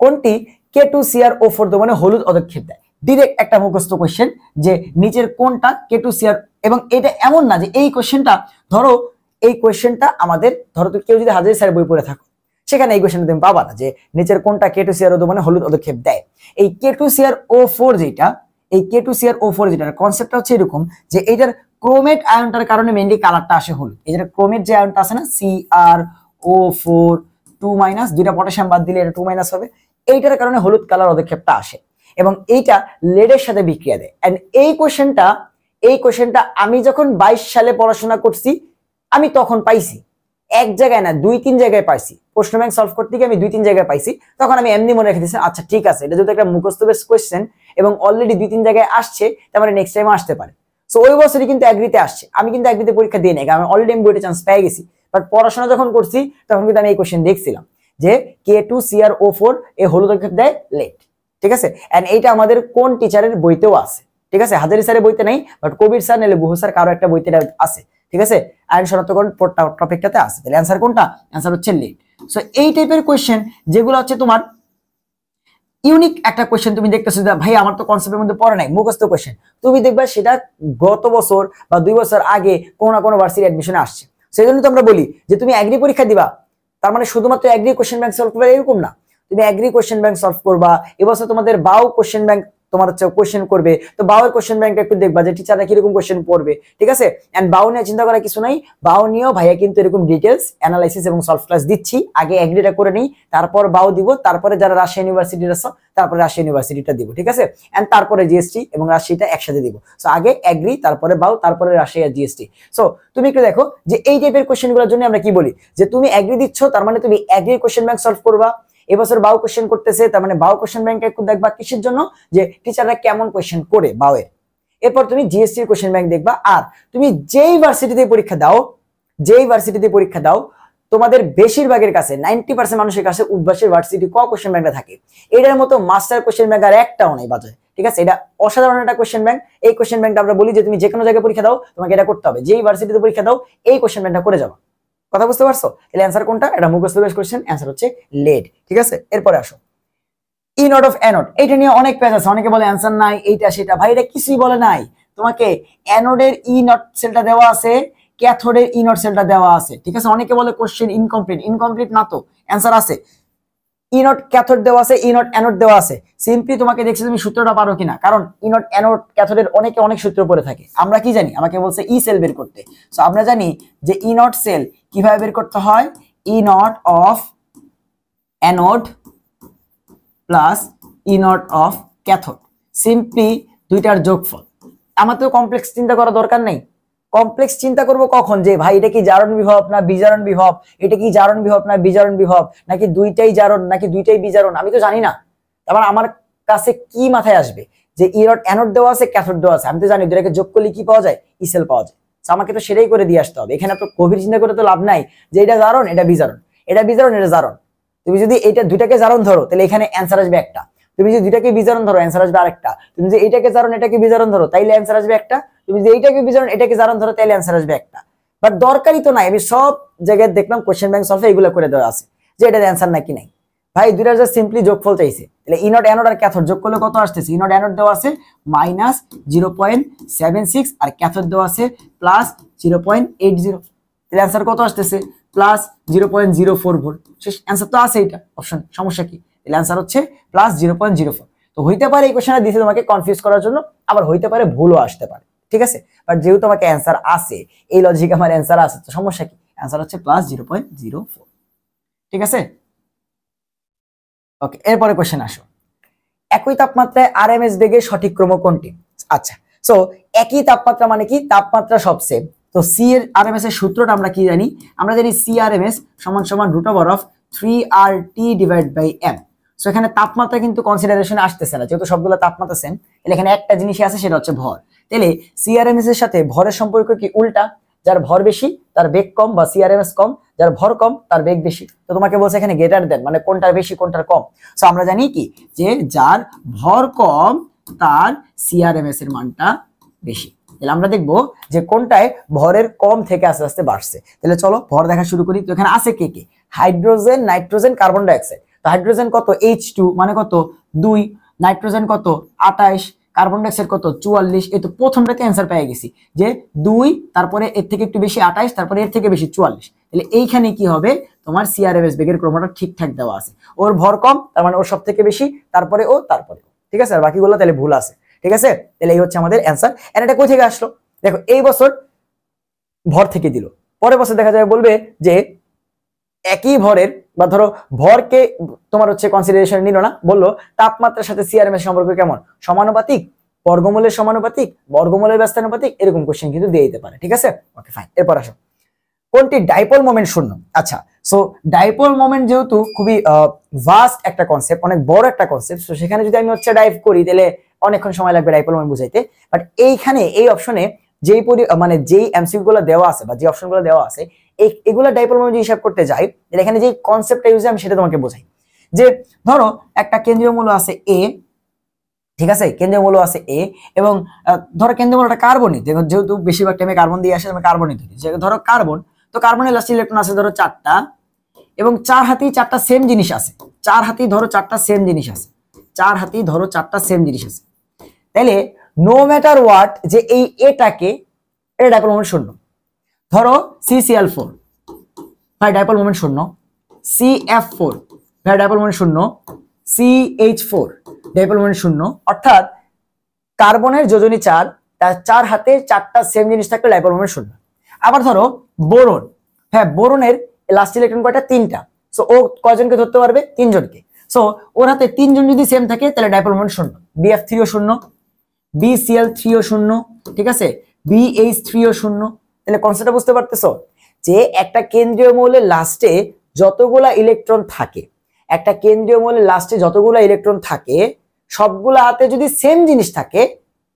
কোনটি K2CrO4 মানে হলুদ পদক্ষেপ দেয়? ডিরেক্ট একটা মুখস্থ কোশ্চেন যে নিচের কোনটা K2Cr, এবং এটা এমন না যে এই কোশ্চেনটা, ধরো এই কোশ্চেনটা আমাদের, ধরো তুমি কেউ যদি হাজারি স্যারের বই পড়ে থাকো, সেখানে এই কোশ্চেনটা তুমি পাবা না যে নিচের কোনটা K2CrO মানে হলুদ পদক্ষেপ দেয়। এই K2CrO4 যেটা, এই K2CrO4 যেটার কনসেপ্টটা হচ্ছে এরকম যে এইটার ক্রোমেট আয়নটার কারণে মেইনলি কালারটা আসে হলুদ। এই যে ক্রোমেট যে আয়নটা আছে না, CrO4 2- দুইটা পটাশিয়াম বাদ দিলে এটা 2- হবে, এইটার কারণে হলুদ কালার পদক্ষেপটা আসে এবং এইটা লেডের সাথে বিক্রিয়া দেয়। এন্ড এই কোশ্চেনটা আমি যখন 22 সালে পড়াশোনা করছি আমি তখন পাইছি, এক জায়গায় না 2-3 জায়গায় পাইছি, প্রশ্ন ব্যাংক সলভ করতে গিয়ে আমি 2-3 জায়গায় পাইছি। তখন আমি এমনি মনে রেখে দিয়েছি, আচ্ছা ঠিক আছে, এটা যদি একটা মুখস্থ বেস কোশ্চেন এবং অলরেডি 2-3 জায়গায় আসছে, তার মানে নেক্সট টাইম আসতে পারে। সো ওই বছরই কিন্তু এগ্রিতে আসছে, আমি কিন্তু এগ্রিতে পরীক্ষা দিয়ে নেই, আমি অলরেডি বইটা চান্স পেয়ে গেছি। বাট পড়াশোনা যখন করছি তখন কিন্তু আমি এই কোশ্চেন দেখছিলাম যে K2CrO4 এই হলুদ পদক্ষেপ দেয় লেড, ঠিক আছে। এন্ড এইটা আমাদের কোন টিচারের বইতেও আছে, ঠিক আছে, হাজারি স্যারের বইতে নাই, বাট কবির স্যার নাহলে গুহ স্যার কারো একটা বইতে আছে, ঠিক আছে, আয়ন শনাক্তকরণ টপিকটাতে আছে। তাহলে অ্যান্সার কোনটা? অ্যান্সার হচ্ছে লেড। সো এই টাইপের কোশ্চেন যেগুলো হচ্ছে তোমার ইউনিক একটা কোশ্চেন, তুমি দেখতেছো যে ভাই আমার তো কনসেপ্টের মধ্যে পড়ে নাই, মুখস্থ কোশ্চেন, তুমি দেখবা সেটা গত বছর বা 2 বছর আগে কোনো না কোনো ভার্সিটি অ্যাডমিশনে আসছে। সেই জন্য তো আমরা বলি যে তুমি এগ্রি পরীক্ষা দিবা, তার মানে শুধুমাত্র এগ্রি কোশ্চেন ব্যাংক সলভ করবে এরকম না, তুমি এগ্রি কোশ্চেন ব্যাংক সলভ করবা, এবছর তোমাদের বাও কোশ্চেন ব্যাংক তোমার হচ্ছে কোশ্চেন করবে, তো বাউয়ের কোশ্চেন ব্যাংকটা একটু দেখবা যে টিচাররা কিরকম কোশ্চেন পড়বে, ঠিক আছে। এন্ড বাউ নিয়ে চিন্তা করার কিছু নাই, বাউ নিয়েও ভাইয়া কিন্তু এরকম ডিটেলস অ্যানালাইসিস এবং সলভ ক্লাস দিচ্ছি, আগে এগ্রিটা করে নেই, তারপর বাউ দিব, তারপরে যারা রাজশাহী ইউনিভার্সিটির আছে তারপরে রাজশাহী ইউনিভার্সিটিটা দিব, ঠিক আছে। এন্ড তারপরে জিএসটি এবং রাজশাহীটা একসাথে দিব। সো আগে এগ্রি, তারপরে বাউ, তারপরে রাজশাহী আর জিএসটি। সো তুমি একটু দেখো যে এই টাইপের কোশ্চেনগুলোর জন্য আমরা কি বলি, যে তুমি এগ্রি দিচ্ছ তার মানে তুমি এগ্রি কোশ্চেন ব্যাংক সলভ করবা, এবছর বাউ কোশ্চেন করতেছে তার মানে বাউ কোশ্চেন ব্যাংক একটু দেখবা, কিসের জন্য, যে টিচাররা কেমন কোশ্চেন করে বাউয়ের। এরপর তুমি জিএসটি এর কোশ্চেন ব্যাংক দেখবা। আর তুমি যেই ভার্সিটিতে পরীক্ষা দাও তোমাদের বেশিরভাগের কাছে 90% মানুষের কাছে উদ্ভাসের ভার্সিটি কোশ্চেন ব্যাংকটা থাকে, এটার মতো মাস্টার কোশ্চেন ব্যাংক আর একটাও নেই বাজারে, ঠিক আছে। এটা অসাধারণ একটা কোশ্চেন ব্যাংক। এই কোশ্চেন ব্যাংকটা আমরা বলি যে তুমি যে কোনো জায়গায় পরীক্ষা দাও তোমাকে এটা করতে হবে, যেই ভার্সিটিতে পরীক্ষা দাও এই কোশ্চেন ব্যাংকটা করে যাবা। কথা বুঝতে পারছো? তাহলে অ্যান্সার কোনটা? এটা মুখস্থ বেস কোশ্চেন, অ্যান্সার হচ্ছে লেড, ঠিক আছে। এরপরে আসো ই নট অফ অ্যানোড, এটা নিয়ে অনেক পেজ আছে, অনেকে বলে অ্যান্সার নাই এইটা সেটা, ভাই এটা কিছুই বলে নাই, তোমাকে অ্যানোডের ই নট সেলটা দেওয়া আছে, ক্যাথোডের ই নট সেলটা দেওয়া আছে, ঠিক আছে। অনেকে বলে কোশ্চেন ইনকমপ্লিট না, তো অ্যান্সার আছে, ই নট ক্যাথোড দেওয়া আছে, ই নট অ্যানোড দেওয়া আছে। সিম্পলি তোমাকে দেখছি তুমি সূত্রটা পারো কিনা, কারণ ই নট অ্যানোড ক্যাথোডের অনেক সূত্র পড়ে থাকে। আমরা কি জানি, আমাকে বলছে ই সেল বের করতে, সো আমরা জানি যে ই নট সেল কিভাবে বের করতে হয়, E naught of anode plus E naught of cathode, simply দুইটার যোগফল। আমার তো কমপ্লেক্স চিন্তা করা দরকার নেই, কমপ্লেক্স চিন্তা করব কখন, যে ভাই এটা কি জারণ বিভব না বিজারণ বিভব, এটা কি জারণ বিভব না বিজারণ বিভব, নাকি দুইটাই জারণ নাকি দুইটাই বিজারণ, আমি তো জানি না। তারপর আমার কাছে কি মাথায় আসবে যে ই নট অ্যানোড দেওয়া আছে ক্যাথোড দেওয়া আছে, আমি তো জানি দুটাকে যোগ করলে কি পাওয়া যায়, ই সেল পাওয়া যায়। আমাকে তো সেটাই করে দিয়ে আসতে হবে, এখানে তো গভীর চিন্তা করে তো লাভ নাই যে এটা জারণ এটা বিজারণ, এটা বিজারণ এটা জারণ। তুমি যদি এটা দুইটাকে জারণ ধরো তাহলে এখানে অ্যান্সার আসবে একটা, তুমি যদি দুইটাকে বিজারণ ধরো অ্যান্সার আসবে আরেকটা, তুমি যদি এইটাকে জারণ এটাকে বিজারণ ধরো তাইলে অ্যান্সার আসবে একটা, তুমি যদি এইটাকে বিজারণ এটাকে জারণ ধরো তাইলে অ্যান্সার আসবে একটা। বাট দরকারই তো নাই, আমি সব জায়গায় দেখলাম কোশ্চেন ব্যাংক সলভে এগুলো করে দেওয়া আছে যে এটার অ্যান্সার নাকি নাই। ভাই দুইটা জাস্ট সিম্পলি যোগফল চাইছে, তাহলে ই নট অ্যানোড আর ক্যাথোড যোগ করলে কত আসতেছে, ই নট অ্যানোড দেওয়া আছে -0.76 আর ক্যাথোড দেওয়া আছে +0.80, তাহলে অ্যান্সার কত আসতেছে +0.04 ভোল্ট। শেষ, অ্যান্সার তো আছে, এটা অপশন, সমস্যা কি? তাহলে অ্যান্সার হচ্ছে +0.04। তো হইতে পারে এই কোশ্চেনটা দিয়েছে তোমাকে কনফিউজ করার জন্য, আবার হইতে পারে ভুলও আসতে পারে, ঠিক আছে। বাট যেহেতু তোমাকে অ্যান্সার আছে, এই লজিক আমার অ্যান্সার আছে, তো সমস্যা কি? অ্যান্সার হচ্ছে +0.04, ঠিক আছে। ওকে, এরপরে কোশ্চেন আসো, একই তাপমাত্রায় আরএমএস বেগের সঠিক ক্রম কোনটি? আচ্ছা, সো একই তাপমাত্রা মানে কি, তাপমাত্রা সব সেম, তো সি এর আরএমএস এর সূত্রটা আমরা কি জানি, আমরা জানি সি আরএমএস = √3RT/m। সো এখানে তাপমাত্রা কিন্তু কনসিডারেশনে আসতেছে না, যেহেতু সবগুলো তাপমাত্রা সেম। তাহলে এখানে একটা জিনিসই আছে, সেটা হচ্ছে ভর। তাহলে সিআরএমএস এর সাথে ভরের সম্পর্ক কি উল্টা, যার ভর বেশি তার বেগ কম, বা সিআরএমএস কম, যার ভর কম তার বেগ বেশি। তো তোমাকে বলছে এখানে গ্রেটার দেন, মানে কোনটার বেশি কোনটার কম। সো আমরা জানি কি যে যার ভর কম তার সিআরএমএস এর মানটা বেশি। তাহলে আমরা দেখবো যে কোনটায় ভরের কম থেকে আস্তে আস্তে বাড়ছে। তাহলে চলো ভর দেখা শুরু করি। তো এখানে আছে কে কে, হাইড্রোজেন, নাইট্রোজেন, কার্বন ডাইঅক্সাইড। তো হাইড্রোজেন কত, H2 মানে কত 2, নাইট্রোজেন কত 28, কার্বন ডাইঅক্সাইড কত 44। এই তো প্রথমটাতে অ্যান্সার পেয়ে গেছি যে 2, তারপরে এর থেকে একটু বেশি 28, তারপরে এর থেকে বেশি 44। তাহলে এইখানে কি হবে, তোমার সিআরএমএস বেগের ক্রমটা ঠিকঠাক দেওয়া আছে। ওর ভর কম তার মানে ওর সব থেকে বেশি, তারপরে ও, তারপরে ও। ঠিক আছে, আর বাকিগুলো তাহলে ভুল আছে। ঠিক আছে, তাহলে এই হচ্ছে আমাদের অ্যান্সার। এর এটা কই থেকে আসলো, দেখো এই বছর ভর থেকে দিল, পরের বছর দেখা যাবে বলবে যে একই ভরের, বা ধরো ভরকে তোমার হচ্ছে কনসিডারেশন নিল না, বললো তাপমাত্রার সাথে সিআরএমএস সম্পর্ক কেমন, সমানুপাতিক, বর্গমূলের সমানুপাতিক, বর্গমূলের ব্যস্তানুপাতিক, এরকম কোশ্চেন কিন্তু দিয়ে দিতে পারে। ঠিক আছে, ওকে ফাইন। এরপর আসো, কোনটি ডাইপোল মোমেন্ট শূন্য। আচ্ছা, সো ডাইপোল মোমেন্ট যেহেতু খুবই ভাস্ট একটা কনসেপ্ট, অনেক বড় একটা কনসেপ্ট, সো সেখানে যদি আমি হচ্ছে ডাইভ করি তাহলে অনেকক্ষণ সময় লাগবে ডাইপোল মোমেন্ট বুঝাইতে। বাট এইখানে এই অপশনে যেই মানে যেই এমসিকিউ গুলো দেওয়া আছে বা যে অপশন গুলো দেওয়া আছে, এগুলা ডাইপোল মোমেন্ট হিসাব করতে যাই, এখানে যে কনসেপ্টটা ইউজ আমি সেটা তোমাকে বোঝাই। যে ধরো একটা কেন্দ্রীয় মূল্য আছে এ, ঠিক আছে, কেন্দ্রীয় মূল্য আছে এ, এবং ধরো কেন্দ্রীয় মূল্যটা কার্বনই, যেহেতু বেশিরভাগ টাইমে কার্বন দিয়ে আসে, আমি কার্বনই ধরি। ধরো কার্বন, তো কার্বনের লাস্ট ইলেকট্রন আছে ধরো 4টা, এবং 4 হাতেই 4টা সেম জিনিস আছে। 4 হাতেই ধরো 4টা সেম জিনিস আছে, 4 হাতেই ধরো 4টা সেম জিনিস আছে। তাহলে নো ম্যাটার হোয়াট, যে এই এটাকে, এটা ডাইপোল মোমেন্ট শূন্য। ধরো CCl4, ভাই ডাইপোল মোমেন্ট শূন্য। CF4, ভাই ডাইপোল মোমেন্ট শূন্য। CH4, ডাইপোল মোমেন্ট শূন্য। অর্থাৎ কার্বনের যোজনী 4, তার 4 হাতে 4টা সেম জিনিস থাকলে ডাইপোল মোমেন্ট শূন্য। আবার ধরো বোরন, হ্যাঁ বোরনের লাস্ট ইলেকট্রন কয়টা, 3টা। সো ও কয়জনকে ধরতে পারবে, 3 জনকে। সো ওর হাতে 3 জন যদি সেম থাকে তাহলে ডাইপোল মোমেন্ট শূন্য। BF3 ও শূন্য, BCl3 ও শূন্য, ঠিক আছে, BH3 ও শূন্য। তাহলে কনসেপ্টটা বুঝতে পারতেছো যে একটা কেন্দ্রীয় মৌলের লাস্টে যতগুলা ইলেকট্রন থাকে, একটা কেন্দ্রীয় মৌলের লাস্টে যতগুলা ইলেকট্রন থাকে, সবগুলা হাতে যদি সেম জিনিস থাকে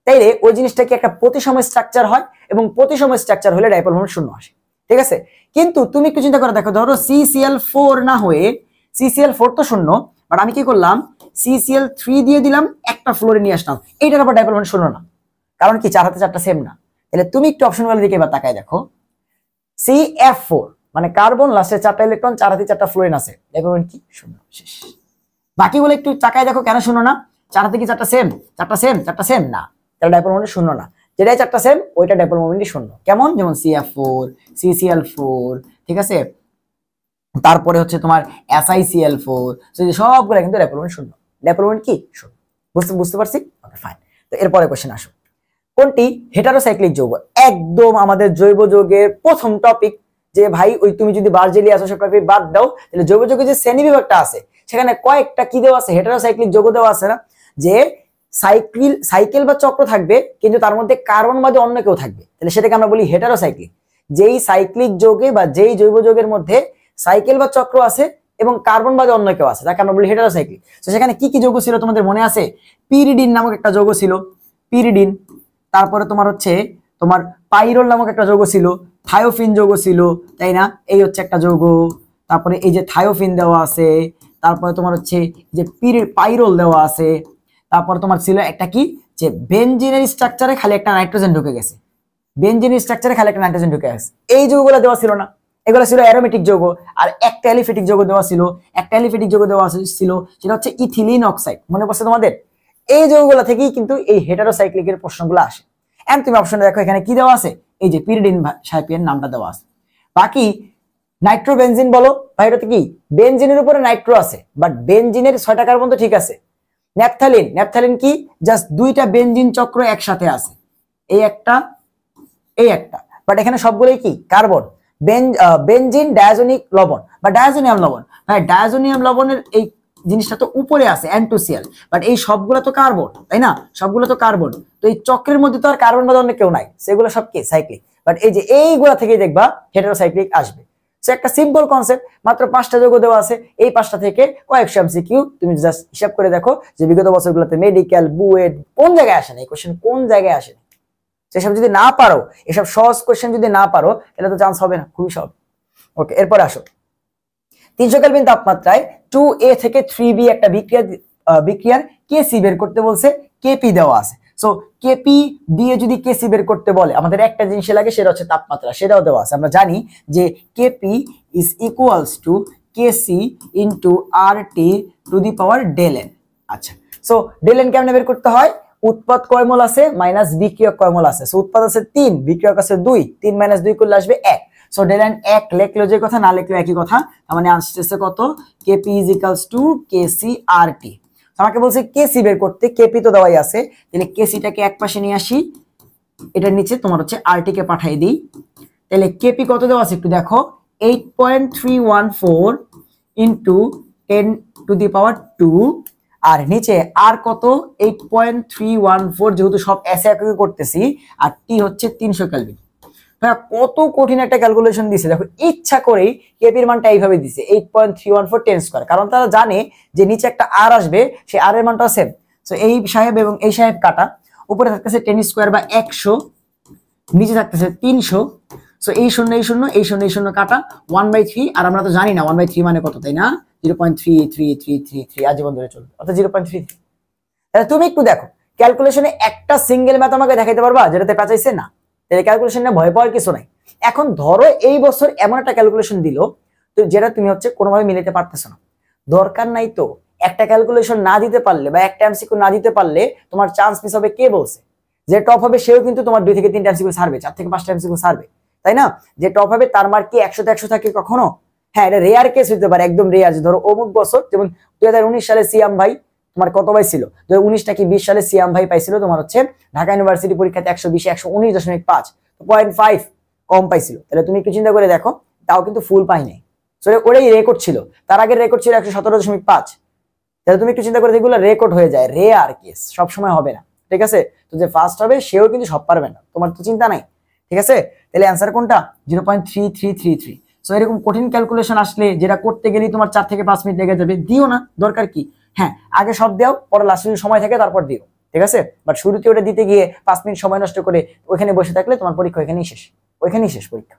তাইলে ওই জিনিসটা কি একটা প্রতিসম স্ট্রাকচার হয়, এবং প্রতিসম স্ট্রাকচার হলে ডাইপোল মোমেন্ট শূন্য আসে। ঠিক আছে, কিন্তু তুমি একটু চিন্তা করে দেখো, ধরো CCl4 না হয়ে, CCl4 তো শূন্য, বাট আমি কি করলাম CCl3 দিয়ে দিলাম, একটা ফ্লোরে নিয়ে আসলাম, এইটার আবার ডাইপোল মোমেন্ট শূন্য না, কারণ কি 4 হাতে 4টা সেম না। তাহলে তুমি একটু অপশনগুলো দিকে এবার তাকায় দেখো, CF4 মানে কার্বন লাস্টে 4টা ইলেকট্রন, 4 হাতে 4টা ফ্লোরিন আছে, ডাইপোল মোমেন্ট কি শূন্য, শেষ। বাকিগুলো একটু তাকায় দেখো কেন শূন্য না, 4 হাতে কি 4টা সেম, 4টা সেম, 4টা সেম না, তাহলে ডাইপোল মোমেন্ট শূন্য না। যেটাই 4টা সেম ওইটা ডাইপোল মোমেন্টই শূন্য। কেমন, যেমন CF4, CCl4, ঠিক আছে, তারপরে হচ্ছে তোমার SiCl4, সবগুলো কিন্তু ডাইপোল মোমেন্ট শূন্য। ডাইপোল মোমেন্ট কি শূন্য, বুঝতে পারছি, ওকে ফাইন। তো এরপরে কোশ্চেন আসো, কোনটি হেটারোসাইক্লিক যৌগ। একদম আমাদের জৈব যৌগের প্রথম টপিক, যে ভাই ওই তুমি যদি বার্জেলিয়াস ওসব টপিক বাদ দাও, তাহলে জৈব যৌগের যে শ্রেণী বিভাগটা আছে সেখানে কয়েকটা কি দেওয়া আছে, হেটারোসাইক্লিক যৌগ দেওয়া আছে না, যে সাইকেল বা চক্র থাকবে কিন্তু তার মধ্যে কার্বন বাদে অন্য কেউ থাকবে, তাহলে সেটাকে আমরা বলি হেটারোসাইক্লিক। যেই সাইক্লিক যৌগে বা যেই জৈব যৌগের মধ্যে সাইকেল বা চক্র আছে এবং কার্বন বাদে অন্য কেউ আছে, তাকে আমরা বলি হেটারোসাইক্লিক। তো সেখানে কি কি যৌগ ছিল তোমাদের মনে আছে, পিরিডিন নামক একটা যৌগ ছিল, পিরিডিন। তারপরে তোমার হচ্ছে তোমার পাইরোল নামক একটা যৌগ ছিল, থায়োফিন যৌগ ছিল, তাই না, এই হচ্ছে একটা যৌগ। তারপরে এই যে থায়োফিন দেওয়া আছে, তারপরে তোমার হচ্ছে যে পাইরোল দেওয়া আছে। তারপর তোমার ছিল একটা কি, যে বেনজিনের স্ট্রাকচারে খালি একটা নাইট্রোজেন ঢুকে গেছে, বেনজিনের স্ট্রাকচারে খালি একটা নাইট্রোজেন ঢুকে গেছে, এই যৌগগুলো দেওয়া ছিল না। এগুলো ছিল অ্যারোমেটিক যৌগ। আর একটা অ্যালিফেটিক যৌগ দেওয়া ছিল, একটা অ্যালিফেটিক যৌগ দেওয়া ছিল, সেটা হচ্ছে ইথিলিন অক্সাইড। মনে পড়ছে তোমাদের? এই যৌগগুলো থেকেই কিন্তু এই হেটারোসাইক্লিকের প্রশ্নগুলো আসে। এন্ড তুমি অপশনে দেখো এখানে কি দেওয়া আছে, এই যে পিরিডিন সাইপিয়ান নামটা দেওয়া আছে। বাকি নাইট্রোবেনজিন বলো, ভাই এটা কি, বেনজিনের উপরে নাইট্রো আছে, বাট বেনজিনের 6টা কার্বন তো ঠিক আছে। ন্যাপথালিন, ন্যাপথালিন কি, জাস্ট 2টা বেনজিন চক্র একসাথে আছে, এই একটা এই একটা, বাট এখানে সবগুলোই কি কার্বন। বেনজিন ডায়াজোনিক লবণ বা ডায়াজোনিয়াম লবণ, ভাই ডায়াজোনিয়াম লবণের এই জিনিসটা তো উপরে আছে N2Cl, বাট এই সবগুলো তো কার্বন, তাই না, সবগুলো তো কার্বন। তো এই চক্রের মধ্যে তো আর কার্বন বাদে অন্য কেউ নাই, সেগুলো সব কি সাইক্লিক। বাট এই যে এইগুলা থেকেই দেখবা হেটারোসাইক্লিক আসবে। একটা সিম্পল কনসেপ্ট, মাত্র 5টা যৌগ দেওয়া আছে, এই 5টা থেকে কয়েকশো এমসিকিউ, তুমি জাস্ট হিসাব করে দেখো যে বিগত বছরগুলোতে মেডিকেল, বুয়েট কোন জায়গায় আসে না, এই কোশ্চেন কোন জায়গায় আসে না। সেসব যদি না পারো, এসব সহজ কোশ্চেন যদি না পারো, তাহলে তো চান্স হবে না, খুবই সহজ। ওকে, এরপর আসো 300 কেলভিন তাপমাত্রায় 2A থেকে 3B একটা বিক্রিয়ার কেসি বের করতে বলছে, কেপি দেওয়া আছে। সো কেপি দিয়ে যদি কেসি বের করতে বলে, আমাদের একটা জিনিস লাগে, সেটা হচ্ছে তাপমাত্রা, সেটাও দেওয়া আছে। আমরা জানি যে KP is equals to KC into RT to the power del n। আচ্ছা, সো del n কেমনে বের করতে হয়? উৎপাদ কয় মোল আছে মাইনাস বিক্রিয়ক কয় মোল আছে। সো উৎপাদ আছে 3, বিক্রিয়ক আছে 2, 3 মাইনাস 2 করলে আসবে 1। সো del n 1 লেখলো যে কথা, না লেখলো একই কথা, তার মানে আসছে কত? kp is equals to kc RT। আমাকে বলছে কেসি বের করতে, কেপি তো দেওয়াই আছে, তাহলে কেসিটাকে এক পাশে নিয়ে আসি, এটার নিচে তোমার হচ্ছে আরটি কে পাঠিয়ে দিই। তাহলে কেপি কত দেওয়া আছে একটু দেখো, 8.314 ইন্টু 10 টু দি পাওয়ার 2, আর নিচে আর কত 8.314, যেহেতু সব এসে একই করতেছি, আর টি হচ্ছে 300 কেলভিন। কত কঠিন একটা ক্যালকুলেশন দিছে দেখো, ইচ্ছা করেই কেপির মানটা এইভাবে দিছে 8.314 10 স্কয়ার, কারণ তারা জানে যে নিচে একটা আর আসবে, সেই আর এর মানটাও সেম। সো এই সাহেব এবং এই সাহেব কাটা, উপরে থাকতেছে 10 স্কয়ার বা 100, নিচে থাকতেছে 300। সো এই শূন্য এই শূন্য এই শূন্য এই শূন্য কাটা 1/3, আর আমরা তো জানি না 1/3 মানে কত, তাই না? 0.3333 আজীবন ধরে চলবে, অর্থাৎ 0.33। তাহলে তুমি একটু দেখো ক্যালকুলেশনে একটা সিঙ্গেল ম্যাথ আমাকে দেখাইতে পারবা যেটাতে পেঁচাইছে না? তাহলে ক্যালকুলেশন না ভয় পাওয়ার কিছু নাই। এখন ধরো এই বছর এমন একটা ক্যালকুলেশন দিল তো যেটা তুমি হচ্ছে কোনোভাবে মিলাতে পারতেছো না, দরকার নাই তো। একটা ক্যালকুলেশন না দিতে পারলে বা একটা এমসিকিউ না দিতে পারলে তোমার চান্স মিস হবে। কে বলছে? যে টপ হবে সেও কিন্তু তোমার 2 থেকে 3টা এমসিকিউ ছাড়বে, 4 থেকে 5টা এমসিকিউ ছাড়বে, তাই না? যে টপ হবে তার মার্ক কি 100 তে 100 থাকে কখনো? হ্যাঁ, এটা রেয়ার কেস হতে পারে, একদম রেয়ার। ধরো অমুক বছর, যেমন 2019 সালে সিয়াম ভাই তোমার কত পাইছিল, 2019 নাকি 20 সালে সিয়াম ভাই পাইছিল তোমার হচ্ছে ঢাকা ইউনিভার্সিটি পরীক্ষাতে 120 119.5, 0.5 কম পাইছিল। তাহলে তুমি একটু চিন্তা করে দেখো, তাও কিন্তু ফুল পাই নাই। সো ওটাই রেকর্ড ছিল, তার আগের রেকর্ড ছিল 117.5। তাহলে তুমি একটু চিন্তা করে এগুলো রেকর্ড হয়ে যায়, রেয়ার কেস, সব সময় হবে না, ঠিক আছে? তো যে ফার্স্ট হবে সেও কিন্তু সব পারবে না, তোমার তো চিন্তা নাই, ঠিক আছে? তাহলে অ্যান্সার কোনটা? 0.3333। সো এরকম কঠিন ক্যালকুলেশন আসলে যেটা করতে গেলেই তোমার 4 থেকে 5 মিনিট লেগে যাবে, দিও না, দরকার কি? হ্যাঁ, আগে সব দাও, পরে লাস্টে সময় থাকে তারপর দিও, ঠিক আছে? বাট শুরুতে ওটা দিতে গিয়ে 5 মিনিট সময় নষ্ট করে ওইখানে বসে থাকলে তোমার পরীক্ষা ওইখানেই শেষ, ওইখানেই শেষ পরীক্ষা।